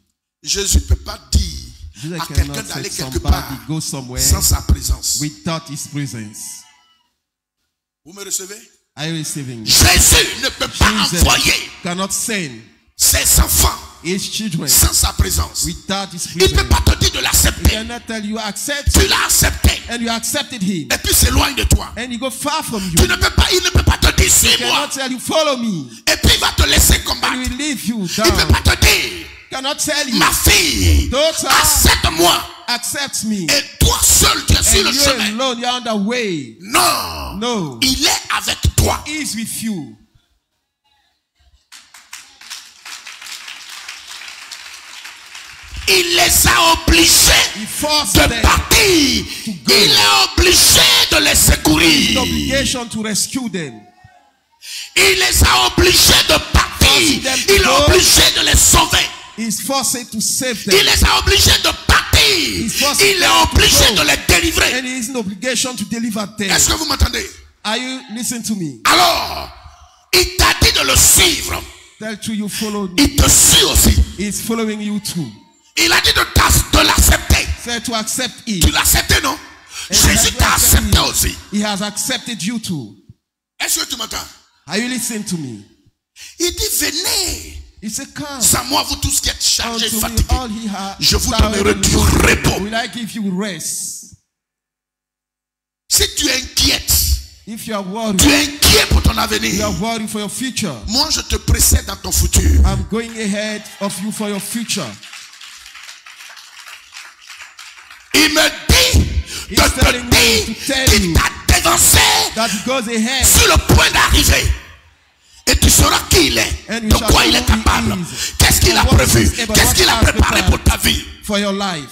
Jésus ne peut pas dire Jesus à quelqu'un cannot d'aller say quelque part somebody go somewhere sans sa présence. without his presence. Vous me recevez? Are you receiving? Jésus ne peut pas Jesus envoyer cannot send ses enfants his children sans sa présence. without his Il ne peut presence. pas te dire de He l'accepter. cannot tell you accept Tu l'as accepté and you accepted him et puis s'éloigne de toi. and he go far from you. Il ne peut pas te dire He suis-moi cannot tell you follow me et puis il va te laisser and combattre. he will leave you Il ne peut down. pas te dire Cannot tell you ma fille, daughter accepte-moi accept me et toi seul tu es sur and le you chemin. alone you're on the way. Non, No, il est avec toi. he is with you. Il les a obligés He forced de them. partir. go. Il est obligé de les An secourir. obligation to rescue them. Il les a obligés de partir. Forcing them to Il est go. obligé de les sauver. He's forced to save Il them. les a obligés de partir. forcing Il them est to obligé go. de les délivrer. And he is an obligation to deliver them. Est-ce que vous m'entendez? Are you listening to me? Alors, il t'a dit de le suivre. Tell you you follow me. Il te suit aussi. He's following you too. Il a dit de l'accepter. Say to accept it. Tu l'as accepté, non? And Jésus you t'a have accepted accepté him. aussi. He has accepted you too. Est-ce que tu m'entends? Are you listening to me? Il dit venez. He said, come Sans moi, vous tous qui êtes chargés et unto me, fatigués. all he has. Je vous donnerai du repos. Will I give you rest? Si tu es inquiète, If you are worried, tu es inquiet pour ton you avenir. are worried for your future. Moi, je te précède dans ton futur. I'm going ahead of you for your future. Il me dit de He's te telling me dire to tell qu'il you t'a dévancé that he goes ahead. sur le point d'arriver. Et tu sauras qui il est, And you de shall quoi il know est who he capable, is, qu'est-ce qu'il a and what prévu, he is able, qu'est-ce what qu'il a he has préparé prepared. pour ta vie. For your life.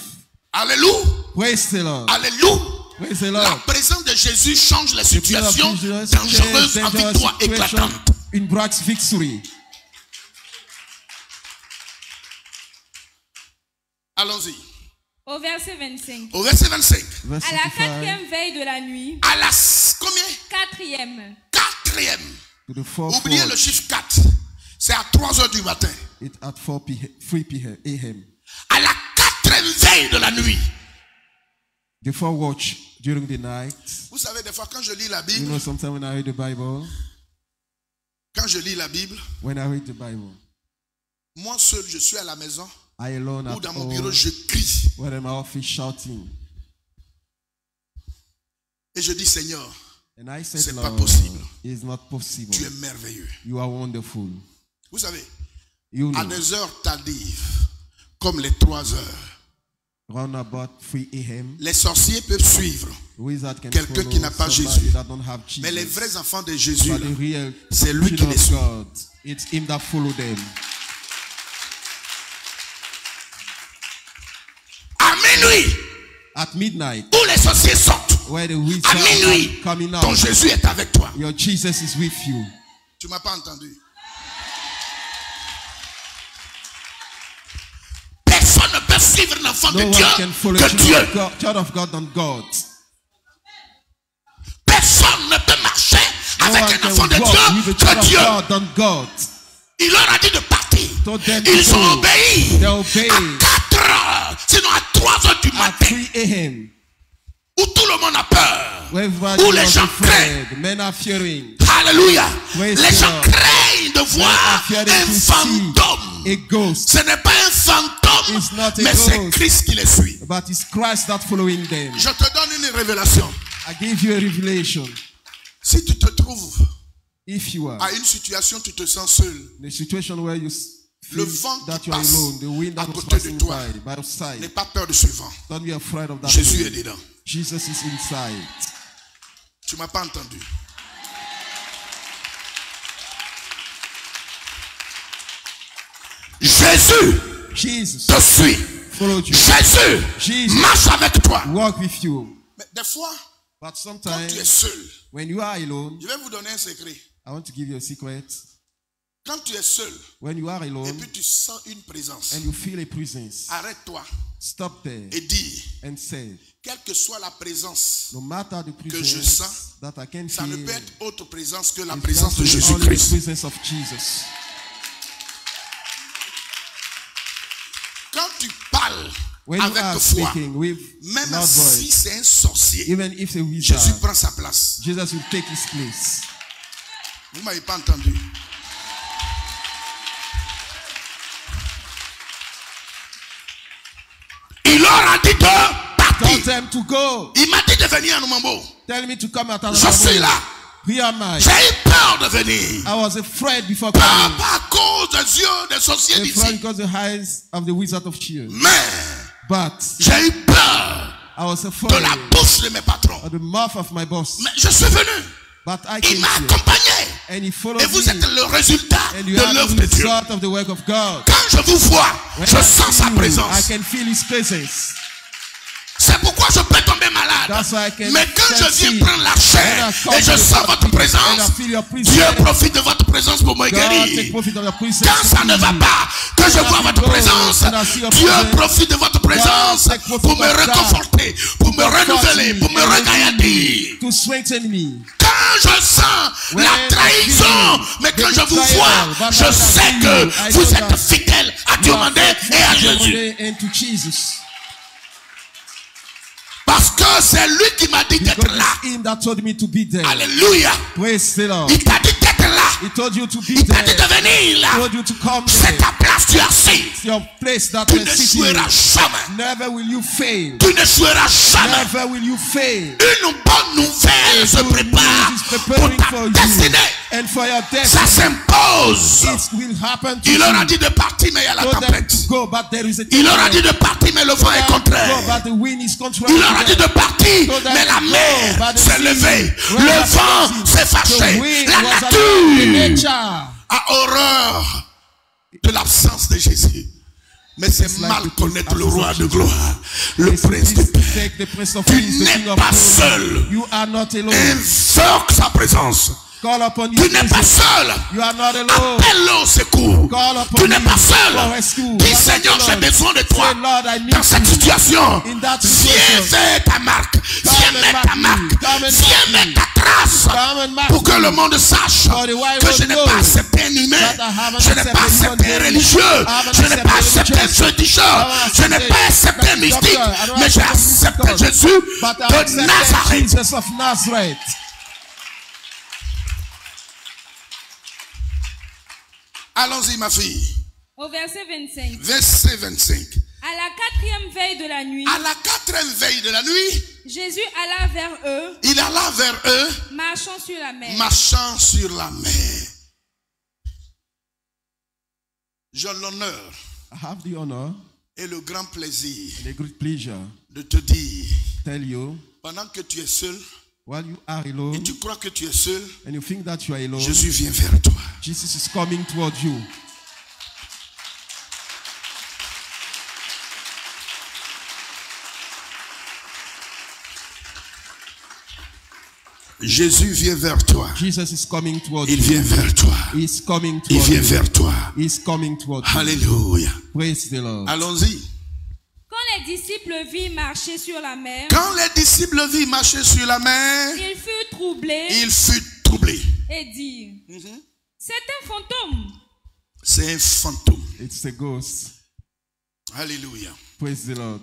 Alléluia, Praise the Lord. alléluia. Praise the La Lord. présence de Jésus change les The blood of situations Jesus dangereuses changes en dangerous victoire situation éclatante. in bright victory. Allons-y. Au verset 25. Au verset 25. À la quatrième veille de la nuit. À la combien? Quatrième. Quatrième. Oubliez le chiffre 4. C'est à 3 heures du matin. It's at 3 a.m. À la quatrième veille de la nuit. The fourth watch during the night. Vous savez, des fois, quand je lis la You Bible, know, sometimes when I read the Bible, when I read the Bible, moi seul, je suis à la maison I alone ou at dans mon home, bureau, je crie. when in my office shouting. Et je dis, Seigneur, And I said, c'est pas Lord, possible. it's not possible. Tu es merveilleux. You are wonderful. Vous savez, You à know, des heures tardives, comme les 3 heures, round about 3 a.m., les sorciers peuvent suivre wizard can quelqu'un follow qui n'a pas somebody Jésus. that don't have Jesus. Mais les vrais enfants de Jésus, But the real c'est lui qui children les of suit. God, it's him that follow them. À minuit, At midnight, où les sorciers sortent, where the à wizards minuit, are coming ton out, Jésus est avec toi. your Jesus is with you. Tu m'as pas entendu. Personne ne peut suivre un enfant No de one Dieu can follow que Dieu. child of God than God. Personne ne peut marcher No avec one un can enfant de walk Dieu with the que child of Dieu. God than God. Il leur a dit de partir. Told them to Ils ont go. obéi They obeyed. à 4 heures, sinon à 3 heures du At matin, 3 a.m., où tout le monde a peur, where everybody où les was gens afraid, craignent. men are fearing. Alléluia. Praise Les the gens Lord. craignent de Men voir are fearing un to fantôme. see a ghost, Ce n'est pas un fantôme, It's not a mais c'est ghost. Christ qui les suit. but it's Christ that following them. Je te donne une révélation. I give you a revelation. Si tu te trouves If you are à une situation, tu te sens seul. in a situation where you Le feel vent that qui you are passe alone, the wind à that was côté de passing toi. by your side, N'aie pas peur de ce vent. don't be afraid of that. Jésus est wind. dedans. Jesus is inside. Tu m'as pas entendu. Jésus Jesus te suit. followed you. Jésus Jesus marche avec toi. walk with you. Mais des fois, But quand tu es sometimes seul, when you are alone, je vais vous donner un secret. I want to give you a secret. Quand tu es seul When you are et alone puis tu sens une présence, and you feel a presence, arrête-toi stop there et dis, and say, quelle que soit la présence, no matter the que je presence sens, that I can ça ne feel, peut être autre présence que la it's présence de just only the Jésus-Christ. presence of Jesus. Quand tu parles When you avec are foi, speaking with même loud si voice, c'est un sorcier, even if a Jésus wizard, prend sa place. Jesus will take his place. Vous ne m'avez pas entendu. Il leur a dit de Tell partir. them to go. Il m'a dit de venir à Numambo. Tell me to come out. Je suis là. Here am I. J'ai eu peur de venir. I was afraid before Pas coming. à cause des yeux des sorciers Afraid d'ici. because the eyes of the wizard of Shield. Mais But j'ai eu peur I was de afraid la bouche de mes patrons. of the mouth of my boss. Mais je suis venu. But I Il came m'a here. accompagné. And he followed Et vous me. êtes le résultat And de you are l'œuvre the de Dieu. result of the work of God. Quand je vous vois, When je I sens see sa you, présence. I can feel his presence. C'est pourquoi je peux tomber malade. That's why I can Mais quand je see. viens prendre la chair When I come et je to sens the votre body, présence, and I feel your presence, Dieu profite de votre présence pour me God take guérir. profit of your presence. Quand ça ne va pas, que je When vois I votre go, présence, and I see your Dieu presence, profite de votre présence take profit pour me of that. réconforter, pour me renouveler, pour me and regagner. to strengthen me. Quand je sens When la I trahison, feel mais the quand je vous betrayal, vois, but je when I sais see que you, I vous know êtes that fidèle à You Dieu are mandé faithful et à to Jésus. Dieu and to Jesus. Parce que c'est lui qui m'a dit d'être Because là. it's him that told me to be there. Alléluia. Praise the Lord. Il t'a dit d'être là. He told you to be Il t'a dit there. de venir là. He told you to come C'est there. ta place, tu es assis. It's your place that Tu you're sitting. n'échoueras jamais. Never will you fail. Tu n'échoueras jamais. Never will you fail. Une bonne nouvelle se Good prépare news is pour preparing for ta you destinée. and for your Ça destiny. s'impose. It will happen to Il you. leur a dit de partir, mais il y a la Told them tempête. to go, but there is a Il leur a dit de partir, mais le vent est Go, contraire. but the wind is contrary. Il leur a dit de partir, Told them mais la to go, mer but the s'est sea levée. rose Le up vent against s'est it. The fâché. wind La was against the nature nature. a horreur de l'absence de Jésus. Mais c'est It's like mal the connaître le absence roi of de Jesus. gloire, le It's prince de this paix. take the Prince of Tu Peace, the n'es King of pas Glory. seul. You are not alone. Invoque sa présence. Call upon Tu n'es pas seul. You are not alone. Appelle-le au secours. Call upon Tu n'es pas seul. for rescue. Dis You are not Seigneur, j'ai alone. besoin de toi. Say, Lord, I need Dans cette you. situation, In that viens situation. faire ta marque. Viens and mettre mark ta me. marque. Come and Viens mark mettre me. ta trace. Come and mark Pour que me. le monde sache For the wide que je world n'ai knows pas accepté un humain. that I haven't Je n'ai pas accepted accepté un human religieux. being. I haven't Je n'ai pas accepted accepté un religious. féticheur. I haven't Je n'ai accepted pas accepté un mystique. doctor. I don't Mais j'ai accept accepté mystical. Jésus But I de accepted Nazareth. Jesus of Nazareth. Allons-y, ma fille. Au verset 25. Verset 25. À la 4e veille de la nuit, À la 4e veille de la nuit, Jésus alla vers eux, il alla vers eux, marchant sur la mer. marchant sur la mer. J'ai l'honneur I have the honor et le grand plaisir and a great pleasure de te dire, to tell you, pendant que tu es seul while you are et alone tu crois que tu es seul, and you think that you are alone, Jésus vient vers toi. Jesus is coming towards you. Jésus vient vers toi. Jesus is coming towards Il you. vient vers toi. He is coming Il towards vient you. vers toi. He is coming towards you. Alléluia. Praise the Lord. Allons-y. Quand les disciples virent marcher sur la mer, Quand les disciples virent marcher sur la mer, ils furent troublés il fut troublé. et dirent, c'est un fantôme. C'est un fantôme. It's a ghost. Alléluia. Praise the Lord.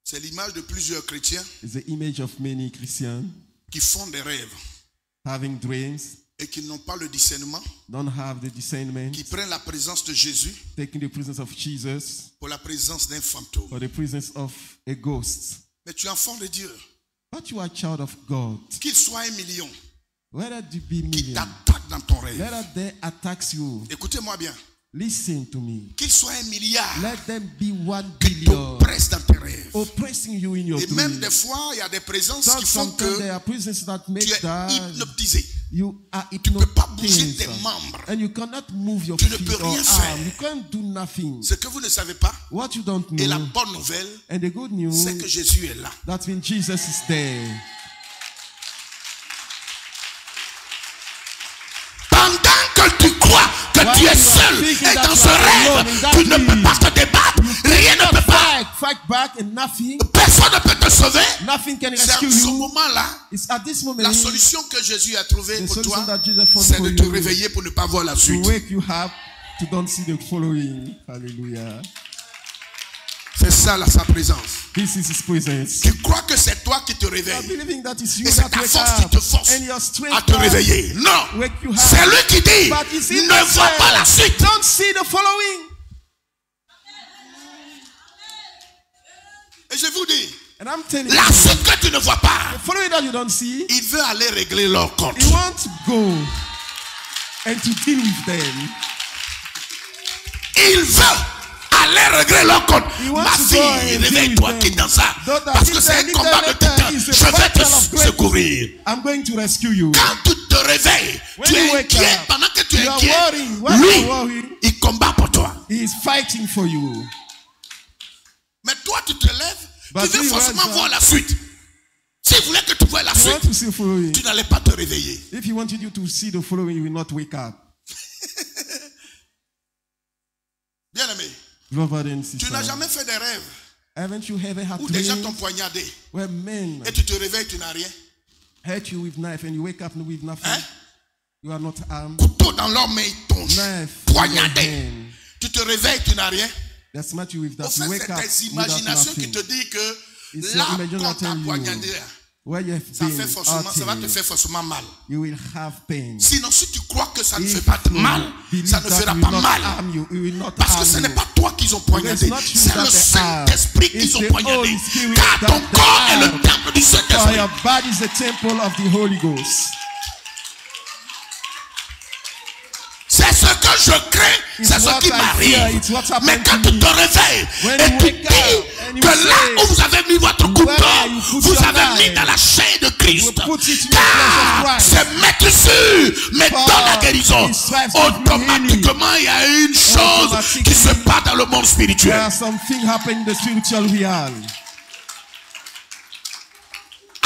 C'est l'image de plusieurs chrétiens It's the image of many Christians qui font des rêves having dreams, et qui n'ont pas le discernement, don't have the discernment, qui prennent la présence de Jésus taking the presence of Jesus pour la présence d'un fantôme. or the presence of a ghost. Mais tu es enfant de Dieu. But you are a child of God. Qu'il soit 1 million Whether it be qui million, t'attaque dans ton rêve. whether they attacks you, Écoutez-moi bien. listen to me. Qu'il soit 1 milliard Let them be 1 qui billion t'oppresse dans tes rêves. oppressing you in your Et même dreams. des fois, il y a des présences qui font Sometimes there que are presence that make tu es that hypnotisé. you are Tu ne peux pas bouger hypnotized tes membres. and you cannot move your Tu ne feet peux or rien arm. faire. You can't do nothing. Ce que vous ne savez pas, What you don't et la know, bonne nouvelle, and the good news, c'est que Jésus est là. that when Jesus is there, Pendant que tu crois que While tu es you are seul thinking et that dans you ce are alone rêve, in that tu ne peux dream, pas te débattre. Rien ne peut pas. fight back and nothing, Personne ne peut te sauver. nothing can C'est à rescue ce you. moment-là, It's at this moment la solution que Jésus a trouvée the pour solution toi, that Jesus found c'est for de te you réveiller pour ne pas voir la to suite. wake you up to don't see the following. Hallelujah. C'est ça sa présence. This is his presence. Tu crois que c'est toi qui te You are réveilles. believing that it's you Et c'est that ta wake force qui up te force and your strength à te that réveiller. Non. wake you up. C'est lui qui dit, But it's in ne vois pas la yourself. suite. Don't see the following. Et je vous dis, And I'm telling la you, suite que tu ne vois pas, the following that you don't see, il veut aller régler leur compte. you want to go and to deal with them. Il veut aller régler leur compte. He wants Ma to go fille, and deal réveille-toi, with quitte them. dans ça. Don't that Parce que if c'est un they combat de need them, titan. it's a Je vais battle te of great- secourir. I'm going to rescue you. Quand tu te réveilles, When tu you es wake inquiet. up, Pendant que tu es you are inquiet, worrying. When you are worrying, lui, il combat pour toi. he is fighting for you. Mais toi, tu te lèves, But tu veux you forcément rise up. voir la suite. S'il voulait que tu vois la You want suite, to see the following. tu n'allais pas te réveiller. If he wanted you to see the following, you will not wake up. Bien aimé, Brother and tu sister, n'as jamais fait des rêves haven't you ever had où des gens dreams t'ont poignardé where men et tu te réveilles, tu n'as rien. hurt you with knife and you wake up with nothing? Hein? You are not armed. Couteau dans leur main, ils t'ont Knife in your poignardé. hand. Tu te réveilles, tu n'as rien. They smack you with Au that. You fait, wake c'est up tes without imaginations qui nothing. te disent que It's là, your imagination quand that t'as tell you poignardé, where you have ça been fait forcément, ça va te hurting, faire forcément mal. you will have pain. Sinon, si tu crois que ça ne If fait pas you mal, believe ça ne that fera will pas not mal. harm you, it will not Parce que harm ce n'est you. pas toi qu'ils ont poignardé, It's not you c'est that le they Saint-Esprit have. qu'ils ont It's the poignardé. Holy Spirit Car that ton they corps est le have. temple du For Saint-Esprit. your body is the temple of the Holy Ghost. C'est ce que je crains, It's c'est ce what qui I fear, m'arrive. it's what happened Mais quand to tu me. te réveilles When et you tu wake up and dis you que là say, où vous avez mis votre couteau, where you put vous your avez mis knife, dans la chair de Christ. you put it in the Car flesh of Christ. c'est mettre sur, mais For dans la guérison, his stripes give me automatiquement il y a une chose qui se passe dans le monde There spirituel. are something happening in the spiritual realm.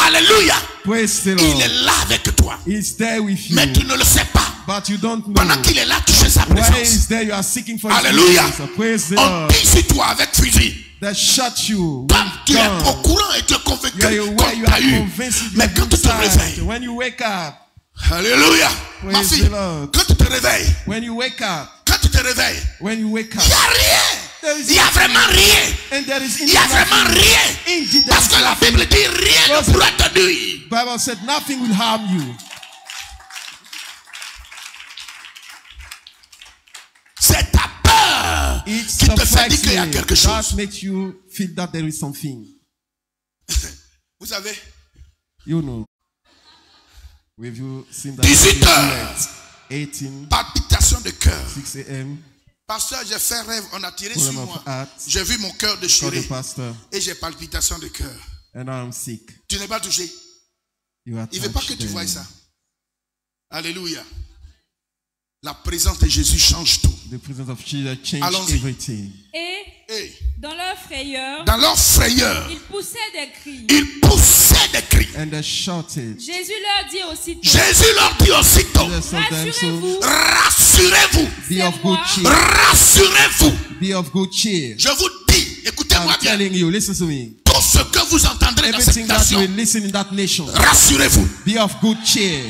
Alléluia. Praise the Il Lord. est là avec toi. He's there with you. Mais tu ne le sais pas. But you don't know. Pendant qu'il est là, tu cherches sa While présence. he's there, you are seeking for his Alléluia. presence. Praise the On Lord. tire sur toi avec fusil. They shot you. Comme tu es Gun. au courant et tu es convaincu You are aware, qu'on you t'a are eu. convinced you Mais have quand tu te been signed. réveilles, When you wake up, alléluia, ma Praise fille, the Lord. quand tu te réveilles, when you wake up, quand tu te réveilles, when you wake il up, n'y a rien. Il n'y a vraiment rien. and there is Il n'y a vraiment rien. Indeed, there Parce is que la nothing. Bible dit rien ne pourra te nuire. Bible said nothing will harm you. C'est ta peur It's qui the te fait dire qu'il y a fact quelque that chose. makes you feel that there is something. Vous savez, You know. Have you seen that? 18 heures. 18, palpitation de cœur. 6 a.m. Pasteur, j'ai fait rêve, on a tiré Problem sur of moi. heart. J'ai vu mon cœur Called déchiré the pastor, et j'ai palpitation de cœur. and now I'm sick. Tu n'es pas touché. You are Il ne veut pas que touched tu them. vois ça. Alléluia. La présence de Jésus change tout. The presence of Jesus changed Allons-y. everything. Et Hey. dans leur frayeur, Dans leur frayeur, ils poussaient des cris. ils poussaient des cris. And they shouted. Jésus leur dit aussitôt, Jésus leur dit aussitôt, Jesus told them, so rassurez-vous, rassurez-vous, be of good cheer. rassurez-vous. Be of good cheer. Je vous dis, écoutez-moi I'm bien, telling you, listen to me. tout ce que vous entendrez dans cette Everything that you nation, will listen in that nation, rassurez-vous. be of good cheer.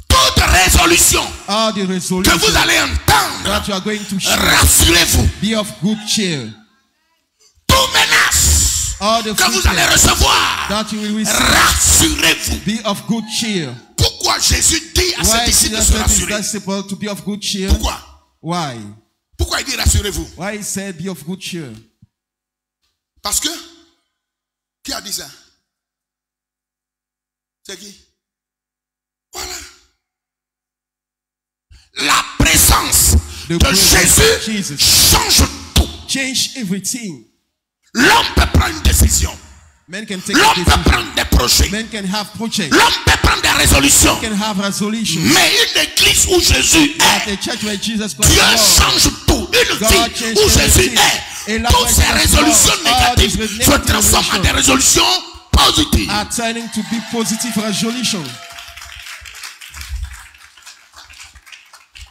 Toute résolution All the que resolutions vous allez entendre, that you are going to share, rassurez-vous. be of good cheer. Toute menace All the que vous allez fruit recevoir, that you will receive, rassurez-vous. be of good cheer. Pourquoi Jésus dit à ses Why disciples de Jesus se said his rassurer? disciples to be of good cheer? Pourquoi? Why? Pourquoi il dit rassurez-vous? Why he said be of good cheer? Parce que, qui a dit ça? C'est qui? Voilà. La présence The de presence of Jésus Jesus change tout. change everything. L'homme peut prendre une décision. Men can take a L'homme peut decision. prendre des projets. Men can have projects. L'homme peut prendre des résolutions. Can have resolutions. Mais une église où Jésus At est, a church where Jesus Christ Dieu was, change tout. Une God vie changed où Jésus everything. est, Et là, toutes ces where Jesus résolutions was, all these négatives se negative transforment en des résolutions positives. are turning to be positive resolutions.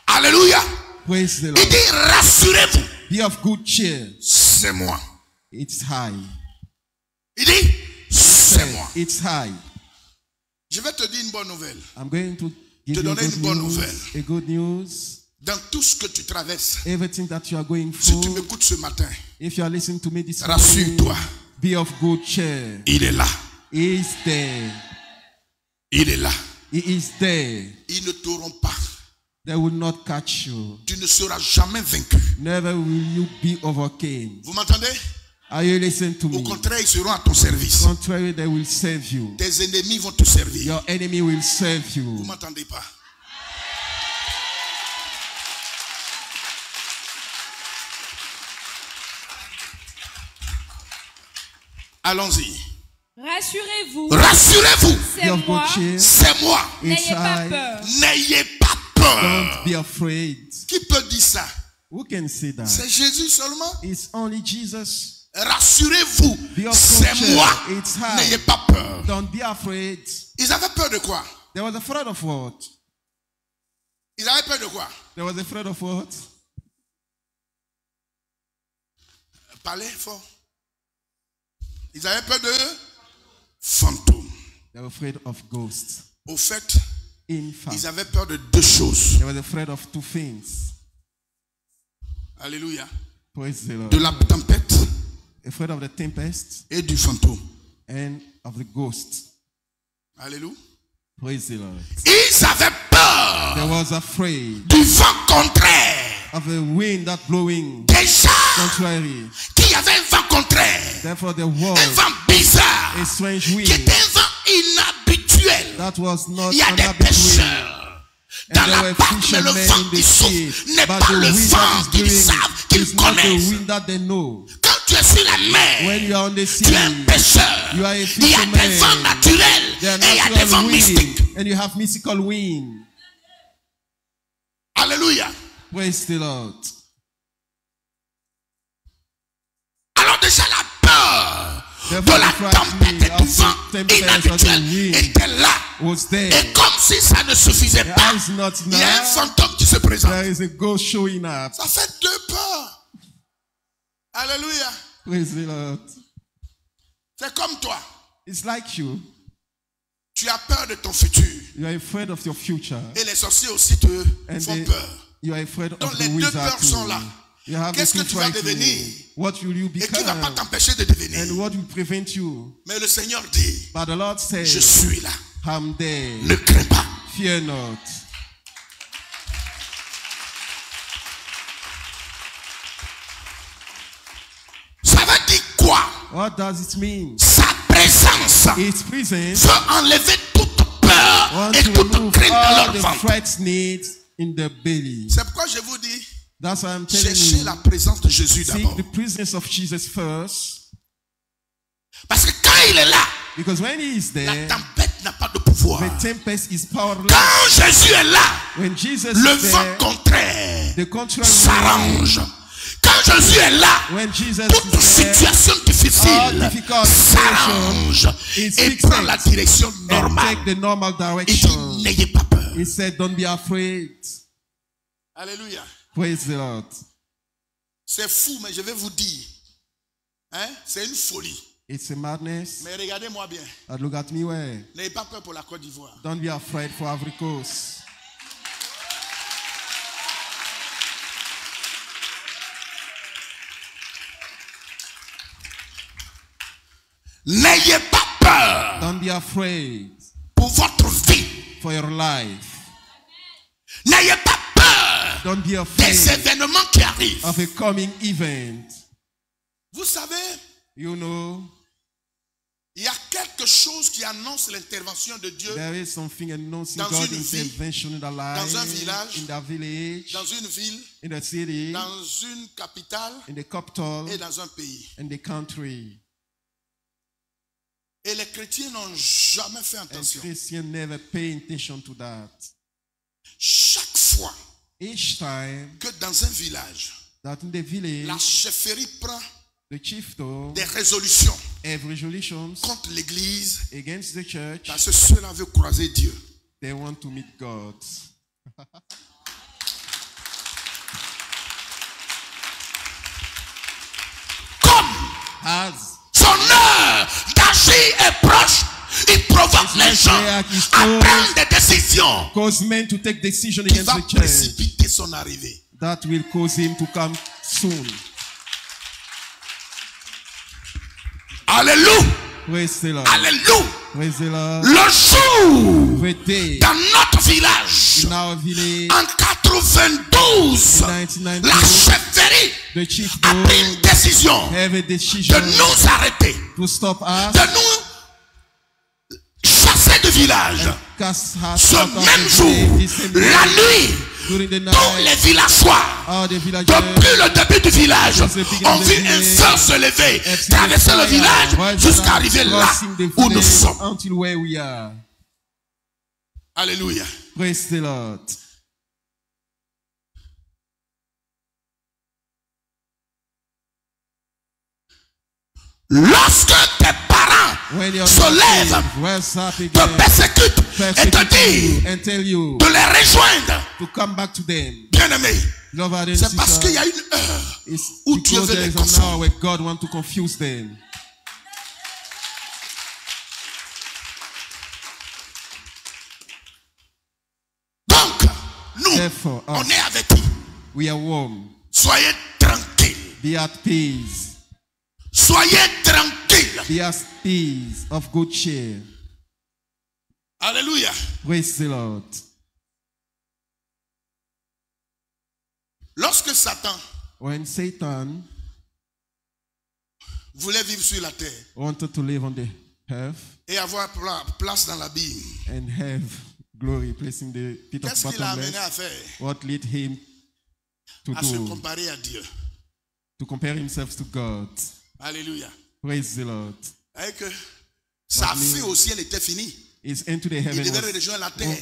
Alléluia. Praise the Il Lord. dit rassurez-vous, Be of good cheer. c'est moi. It's high. Il dit c'est moi. It's high. Je vais te dire une bonne nouvelle. I'm going to give Te you donner good une bonne news. nouvelle. A good news. Dans tout ce que tu traverses, Everything that you are going si tu through, m'écoutes ce matin, if you are listening to me this morning, rassure-toi, be of good cheer. il est là. He is there. Il est là. He is there. Ils ne t'auront pas. They will not catch you. Tu ne seras jamais vaincu. Never will you be overcome. Vous m'entendez? Are you listening to Au me? contraire, ils seront à ton service. Contrary, they will serve you. Tes ennemis vont te servir. Your enemy will serve Vous you. ne m'entendez pas? Allons-y. rassurez-vous, Rassurez-vous, c'est Be of moi, good cheer. c'est moi. It's n'ayez pas high. peur. N'ayez pas peur. Don't be afraid. Qui peut dire ça? Who can say that? C'est Jésus seulement. It's only Jesus. Rassurez-vous, Be of c'est good cheer. moi. It's high. N'ayez pas peur. Don't be afraid. Ils avaient peur de quoi? They was afraid of what? Ils avaient peur de quoi? They was afraid of what? Parlez fort. Ils avaient peur de fantômes. They were afraid of ghosts. Au fait, In fact, ils avaient peur de deux choses. they were afraid of two things. Alléluia. Praise the Lord. De la tempête Afraid of the tempest et du fantôme. and of the ghost. Alléluia. Praise the Lord. Ils avaient peur They was afraid du vent contraire. of the wind that blowing Déjà, contrary. qu'il y avait un vent contraire. Therefore, there Un was vent bizarre. a strange Qui wind était un vent inhabituel. that was not Il y a an des habit wind. pêcheurs And dans there la were barque, mais le fishermen vent in the qui sea, souffle n'est but pas the le wind that vent is qu'ils blowing savent, is qu'ils not the connaissent. wind that they know. Quand tu es sur la mer, When you are on the tu es un sea, pêcheur. you are a Il y a des fisherman. vents naturels there are et il y a des vents natural mystiques. wind, and you have mystical wind. Alléluia. Praise the Lord. Alors déjà la peur de la tempête et du vent inhabituel était là. Et comme si ça ne suffisait pas, il y a un fantôme qui se présente. Ça fait 2 peurs. Alléluia. Praise the Lord. C'est comme toi. It's like you. Tu as peur de ton futur. You are afraid of your future. Et les sorciers aussi te font peur. You are afraid Donc of les the 2 wizard peurs too. sont là. You have Qu'est-ce que tu vas devenir? What will you Et become? qui ne va pas t'empêcher de devenir? And what will prevent you? Mais le Seigneur dit, But the Lord says, je suis là. I'm there. Ne crains pas. Fear not. Ça veut dire quoi? What does it mean? Sa présence Its presence veut enlever toute peur wants et to toute remove crainte dans all leur the ventre. threats needs in the belly. C'est pourquoi je vous dis, That's why I'm telling cherchez you. la présence de Jésus Seek d'abord. the presence of Jesus first. Parce que quand il est là, Because when he is la there, tempête n'a pas de pouvoir. the tempest is powerless. Quand Jésus est là, When Jesus le is vent there, contraire the contrary s'arrange. Quand Jésus est là, when Jesus toute is there, situation all difficile difficult s'arrange is et fixed prend la direction and normale. take the normal Il direction. dit, n'ayez pas peur. He said, don't be afraid. Alléluia. Praise the Lord. C'est fou, mais je vais vous dire. Hein? C'est une folie. It's a madness. Mais regardez-moi bien. But look at me where. N'ayez pas peur pour la Côte d'Ivoire. Don't be afraid for Ivory Coast. N'ayez pas peur Don't be afraid pour votre vie. for your life. N'ayez pas peur Don't be des afraid événements qui arrivent. of a coming event. Vous savez, You know, il y a quelque chose qui annonce l'intervention de Dieu there is something announcing Dans God's une ville, intervention in the life, dans un village, in the village, dans une ville, in the city, dans une capitale in the capital, et dans un pays. in the country. Et les chrétiens n'ont jamais fait And attention. Christians never pay attention to that. Chaque fois Each time que dans un village, that in the village, la chefferie prend the chieftain des résolutions have resolutions contre l'église, against the church, parce que ceux-là veulent croiser Dieu. they want to meet God. Comme As son heure d'agir est proche, il provoque les gens à prendre des décisions cause men to take decision qui against va the church, précipiter son arrivée. that will cause him to come soon. Alléluia. Praise the Lord. Alléluia. Praise the Lord. Le jour The day dans notre village, in our village, en 92, in 1992, la chefferie the a chieftain pris une décision have a de decision nous arrêter, to stop us, de nous chasser du village. cast us Ce out of même the jour, village, the same la day, nuit, during the tous les night, villageois, all the villagers depuis le début du village, ont vu un feu se lever, traverser le village jusqu'à arriver là crossing the où nous village sommes. until where we are. Alléluia. Praise the Lord. Lorsque tes parents When your se lèvent, relatives rise up te again, persécutent et te persecute disent you and tell you de les rejoindre, to come back to them. bien-aimés, Beloved and c'est parce qu'il y sisters, a une heure it's où Dieu because veut there les is an hour confondre. where God wants to confuse them. Donc, nous, Therefore, on us, est avertis. we are warm. Soyez tranquilles. Be at peace. Soyez tranquilles. Be at peace, of good cheer. Alléluia. Praise the Lord. Lorsque Satan When Satan voulait vivre sur la terre wanted to live on the earth et avoir place dans l'abîme, and have glory, placed in the pit of qu'est-ce qu'il a amené à bottomless, faire? what led him to À se do? comparer à Dieu. To compare himself to God. Alléluia. Praise the Lord. Et que sa That means vie au ciel était finie. His end to the Il heaven devait was, rejoindre la terre.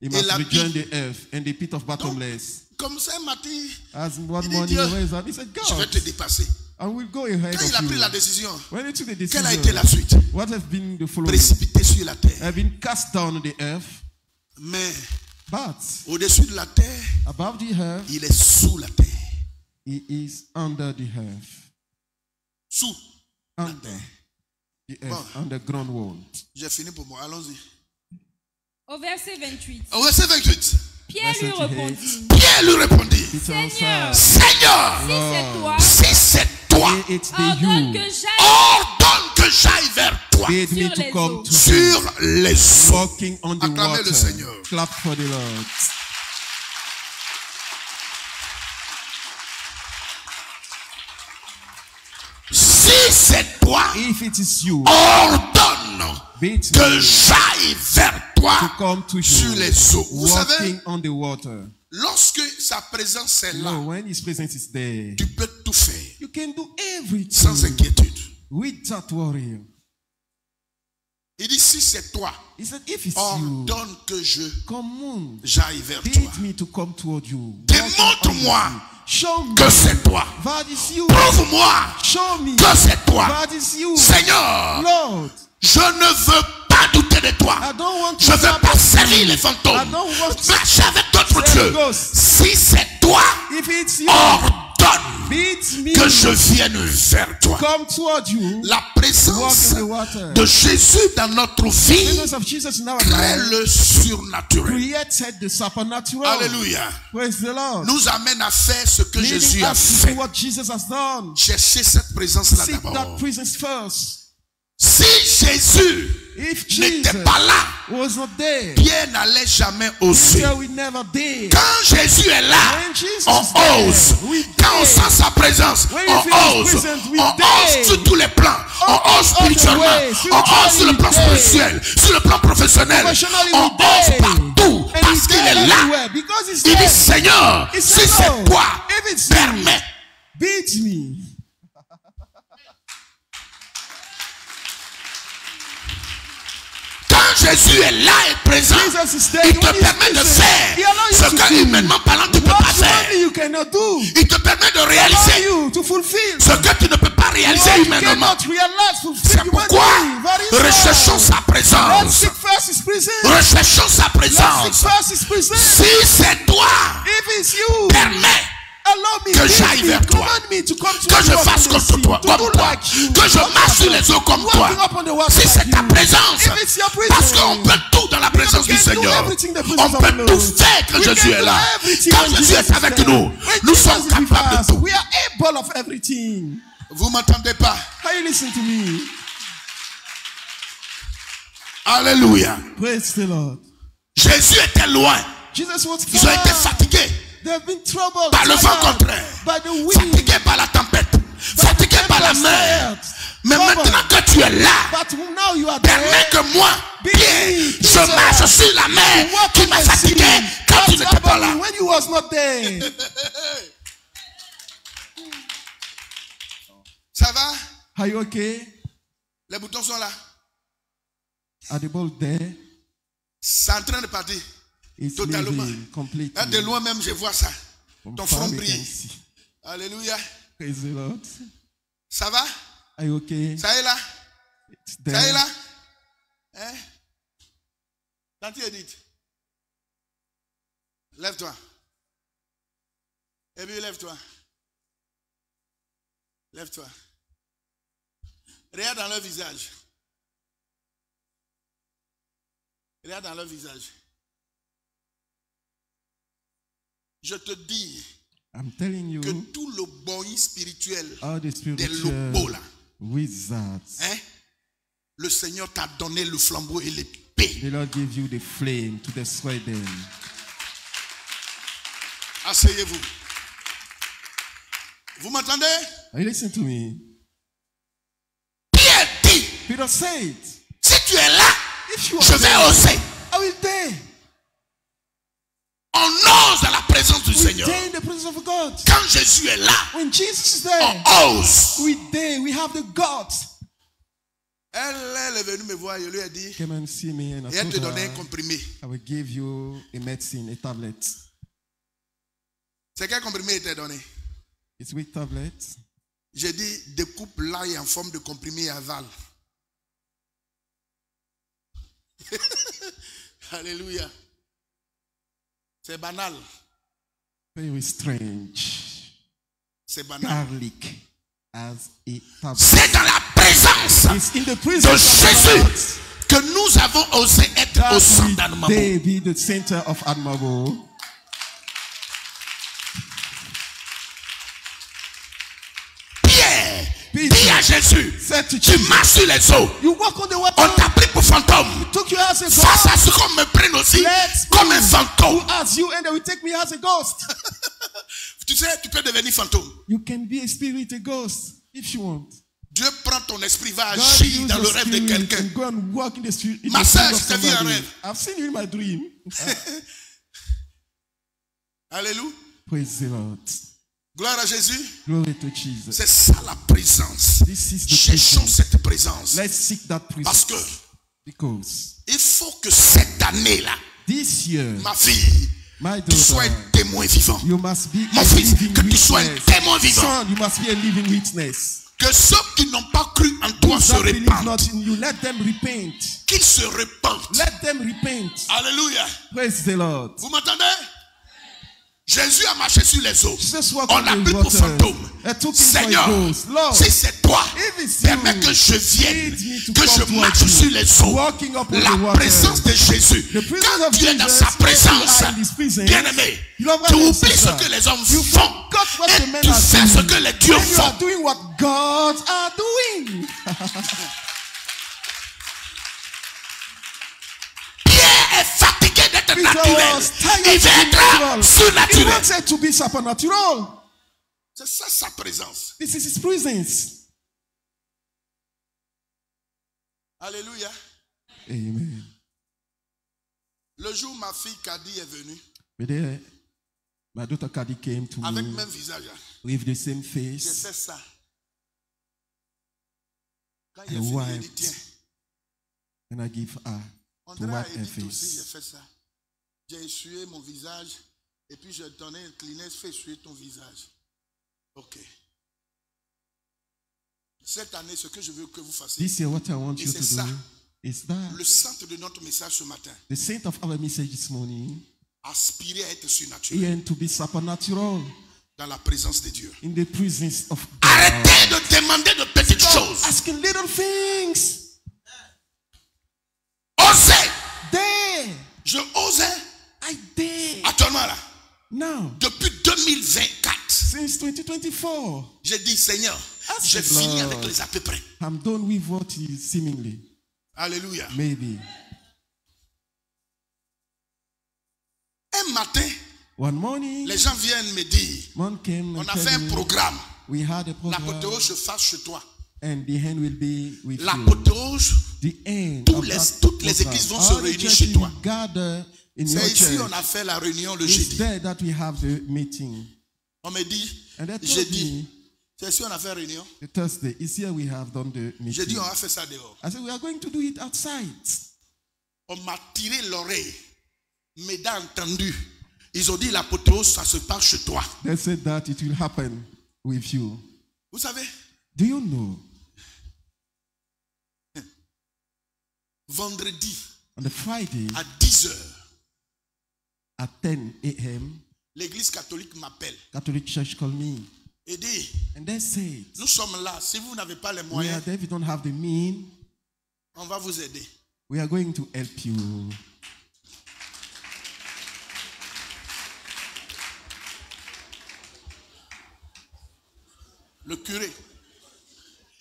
he must la rejoin Bible- the earth and the pit of bottomless. Comme ça, un matin, As one il dit, morning Dieu, he rose up, he said, je vais God, te dépasser. I will go ahead Quand of il a you. pris la décision, When he took the quelle a decision, été la suite? what has been the following? Précipité sur la terre. Have been cast down on the earth, Mais but au-dessus de la terre, above the earth, il est sous la terre. he is under the earth. Sous. Under the earth, underground world. J'ai fini pour moi. Allons-y. Au verset 28, Au verset 28. Pierre lui répondit, Pierre lui répondit, Peter Seigneur, answered, Seigneur, si c'est toi, si c'est toi, "May it be ordonne you. que j'aille ordonne que j'aille vers toi Bid me sur to les come eaux. to you, sur les eaux. walking on the Acclamez water." le Seigneur. Clap for the Lord. Si c'est toi, If it is you, ordonne bid que me j'aille vers to toi come to sur you, les eaux. Vous savez, walking on the water. lorsque sa présence est là, No, when His presence is there, tu peux tout faire you can do everything sans inquiétude. without worrying. Il dit, si c'est toi, He said, if it's you, ordonne que come on, j'aille vers toi. bid me to come toward you. Démontre-moi Show me que c'est toi. that is you. Prouve-moi Show me que c'est toi. that is you. Seigneur, Lord, je ne veux pas douter de toi. I don't want to Je ne veux doubt pas you. servir les I fantômes. don't want to Marcher avec d'autres serve dieux. ghosts. Si c'est toi, If it's you, ordonne bid me que je vienne vers toi. come toward you. La Walk présence in the water. de Jésus dans notre The vie presence of Jesus in our crée life le surnaturel. created the supernatural. Alléluia. Praise the Lord. Nous amène à faire ce que Leading Jésus a us to fait. do what Jesus has done. Cherchez cette présence-là Seek that d'abord. presence first. Si Jésus If n'était Jesus pas là, was not there, Pierre n'allait jamais oser. Peter will never dare. Quand Jésus est là, When Jesus on is there, ose. we Quand on dare. sent sa présence, When we on feel His ose. presence, we On dare. ose sur tous les plans. On ose all the spirituellement. way. On ose sur le plan Spiritually, we dare. spirituel, sur le plan professionnel. Professionally, On we dare. ose partout And parce he's qu'il there est là. everywhere because he's Il dit, there. Seigneur, He si said, c'est Lord, toi, if it's you, permets. beat me. Quand Jésus est là et présent, Jesus is there. il te When he's permet de present, faire he allows you ce to que do humainement parlant tu ne peux what pas faire. humanly you cannot do. Il te permet de Allow réaliser you to fulfill ce que tu ne peux pas réaliser what you humainement. cannot realize, fulfill C'est pourquoi humanly. That is recherchons all. sa Let's présence. seek first His presence. Recherchons sa Let's présence. seek first His presence. Si c'est toi, If it's you, permets allow me, que lead j'aille me, vers toi. command me to come to que je you upon fasse the comme sea, toi, to comme do toi, like you, que je walk marche sur upon- les eaux comme toi. walking upon the water Si c'est like ta you. présence, If it's your parce presence, qu'on peut tout dans la présence du we can do Seigneur. everything the On presence of peut the Lord. tout faire quand We Jésus can est do là. everything Quand when Jésus Jesus est avec is there. nous, When nous Jesus sommes is with capables de us, tout. we are able of everything. Vous m'entendez pas? How you listen to me? Alléluia. Praise the Lord. Jésus était loin. Jesus was Ils ont été far. fatigués They have been troubled par le vent tired, contraire, by the wind, fatigués par la tempête, fatigués par la mer. Mais maintenant que tu es là, but now you are permets there. que moi, Pierre, je marche sur la mer qui m'a fatigué quand tu n'étais pas là. When you was not there. Ça va? Are you okay? Les boutons sont là. Are the ball there? C'est en train de partir. It's Totalement. leaving completely. Là, de loin même, je vois ça. From Ton far front we brille. can see. Alléluia. Praise the Lord. Ça va? Are you okay? Ça est là? It's Ça est there. là? Hein? Tante Edith. Lève-toi. Et puis lève-toi. Lève-toi. Regarde dans leur visage. Regarde dans leur visage. Je te dis I'm telling you, que tout le boy spirituel all the des spiritual lobos là, wizards, hein, le Seigneur t'a donné le flambeau et l'épée. the Lord give you the flame to destroy them. Asseyez-vous. Vous m'entendez? Are you listening to me? Pierre dit, Peter said, si tu es là, if you je are vais there, oser. I will dare. On ose dans la présence du We Seigneur. dare in the presence of God. Quand Jésus est là, When Jesus is on there, ose. we dare. We have the guts. Elle est venue me voir, je lui ai dit, Come and see me and I et elle te told donnait her, un comprimé. I will give you a medicine, a tablet. C'est quel comprimé il t'a donné? It's with tablet. J'ai dit, découpe l'ail en forme de comprimé et avale. Alléluia. C'est banal. Very strange. C'est banal. Garlic as a tablet. C'est dans la présence It's in the de presence of Jésus God que nous avons osé être that au centre we d'Anmamo. may be the center of Admabo. Pierre, Peter dis à Jésus, said to tu Jesus, marches sur les eaux. you walk on the water. On t'a pris pour fantôme. Took you as a Face à ghost. ce qu'on me prenne aussi Let's comme un move fantôme. as you and they will take me as a ghost. Tu sais, tu peux devenir fantôme. You can be a spirit, a ghost, if you want. Dieu prend ton esprit, va God agir use dans le your rêve de spirit quelqu'un. and go and walk in the spirit. Ma sœur, je t'ai vu en somebody. rêve. I've seen you in my dream. Alléluia. Praise the Lord. Gloire à Jésus. Glory to Jesus. C'est ça la présence. This is the Cherchons presence. cette présence. Let's seek that Parce presence. que Because il faut que cette année-là, this year, ma fille, my tu sois daughter, un témoin vivant. you must be Mon a fils, living que tu sois un witness. témoin vivant. Son, you must be a living witness. Que ceux qui n'ont pas cru en toi Those se that believe répandent. not in you, let them repent. Qu'ils se répandent. Let them repent. Alléluia. Praise the Lord. Vous m'entendez? Jésus a marché sur les eaux. Jesus walked On on l'a the pris pour water. fantôme. I took him for Seigneur, a ghost. Lord, si c'est toi, if it's permets you, que je vienne, lead me to que come je towards marche you. sur les eaux. Walking upon La the water. présence de Jésus. The presence Quand of tu es dans Jesus, sa when you présence, are in his presence, bien aimé, you love tu brothers and oublies ce sisters. que les hommes You font forgot what the men et tu are fais ce doing. que les dieux When you are font. doing what God are doing. Pierre est fatigué d'être Peter naturel. was tired Il to veut be être natural. He surnaturel. wanted to be supernatural. C'est ça sa présence. This is his presence. Alléluia. Amen. Le jour où ma fille Kadi est venue, But there, my daughter Kadi came to avec me le même visage, with the same j'ai face. fait ça. Quand il I est fini, il wiped. dit tiens, And I give her on to dirait wipe her Edith aussi, j'ai face. fait ça. J'ai essuyé mon visage et puis j'ai donné un Kleenex, fais essuyer ton visage. Ok. Cette année, ce que je veux que vous fassiez, This year, what I want Et you c'est to ça. do is that le centre de notre message ce matin, the saint of our message this morning aspirer à être surnaturel and to be supernatural dans la présence de Dieu. in the presence of God. Arrêtez de demander de petites choses. Asking little things. Osez. There, Je osais I dare. actuellement là. Now, Depuis 2024, since 2024, j'ai dit Seigneur, Ask j'ai the fini Lord. avec les à peu près. I'm done with what is seemingly, Alléluia. maybe. Un matin, One morning, les gens viennent me dire, one came on and a fait told un me, programme. we had a program, L'apothéose se fasse chez toi. and the hand will be with you. L'apothéose, The end Tous of les- that toutes les program. églises vont se All the réunir churches chez toi. will gather in your c'est ici church. on a fait la réunion le It's jeudi. there that we have the meeting. On me dit, And they told jeudi, me, c'est ici on a fait réunion. the Thursday, it's here we have done the J'ai dit, meeting. on a fait ça dehors. I said, we are going to do it outside. On m'a tiré l'oreille. Mes dents entendues. Ils ont dit, l'apothéose, ça se passe chez toi. They said that it will happen with you. Vous savez, Do you know, vendredi on the Friday à 10h, at 10 a.m., l'église catholique m'appelle Catholic Church called me. et dit, And they said, nous sommes là. Si vous n'avez pas les we are moyens, there, if you don't have the mean, on va vous aider. we are going to help you. Le curé,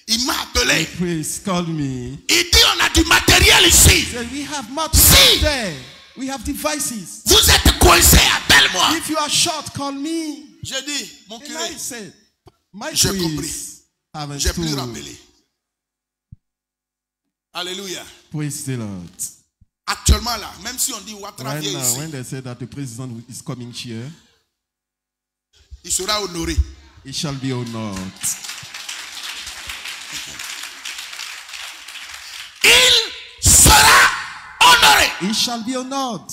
il m'a appelé. Please call me. Il dit, on a du matériel ici. Said, we have material See. there. We have devices. Vous êtes coincé, appelle-moi. If you are short, call me. J'ai dit, mon And curé, I said, my J'ai priest compris. haven't j'ai plus stood. rappelé. Alléluia. Praise the Lord. Actuellement là, même si on dit Ouattara Right vient now, ici, when they say that the president is coming here, il sera honoré. he shall be honored. Il sera honoré. He shall be honored.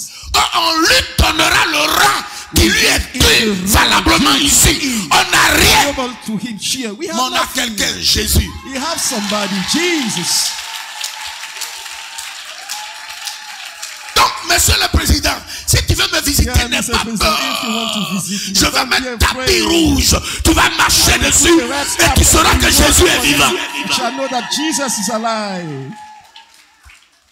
On lui donnera le rang qui lui est pris valablement ici. On n'a rien. Mais on a quelqu'un, Jésus. We have somebody, Jesus. Donc, monsieur le président, si tu veux me visiter, n'aie pas peur. Je vais mettre un tapis rouge. Tu vas marcher dessus et tu sauras que Jésus est vivant. You shall know that Jesus is alive.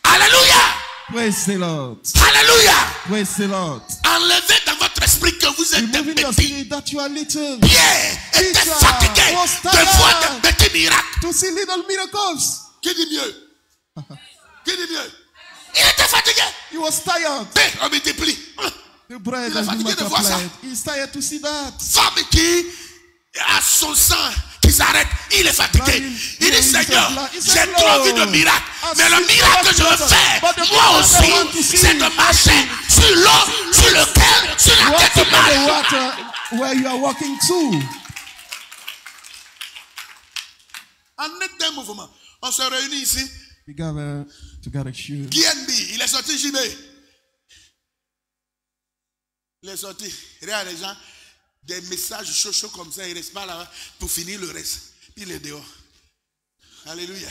Alléluia. Praise the Lord. Alléluia. Praise the Lord. Enlevez dans votre esprit que vous êtes Removing your petit. spirit that you are little. Pierre était fatigué de voir des petits miracles. To see little miracles. Qui dit mieux? Qui dit mieux? Il était fatigué. He was tired. Mais on multiplie. The bread Il est has been fatigué de voir ça. multiplied. He's tired to see that. Femme qui a son sang qui s'arrête, il est fatigué. Il dit Seigneur, j'ai trop vu de miracles. Mais le miracle que je veux faire, moi aussi, c'est de marcher sur l'eau, sur lequel, sur laquelle tu marches. Water where you are walking to. En un mouvement, on se réunit ici. We gather together. GNB, il est sorti JB. Il est sorti. Regarde les gens, des messages chauds comme ça, il reste pas là pour finir le reste. Puis il est dehors. Alléluia.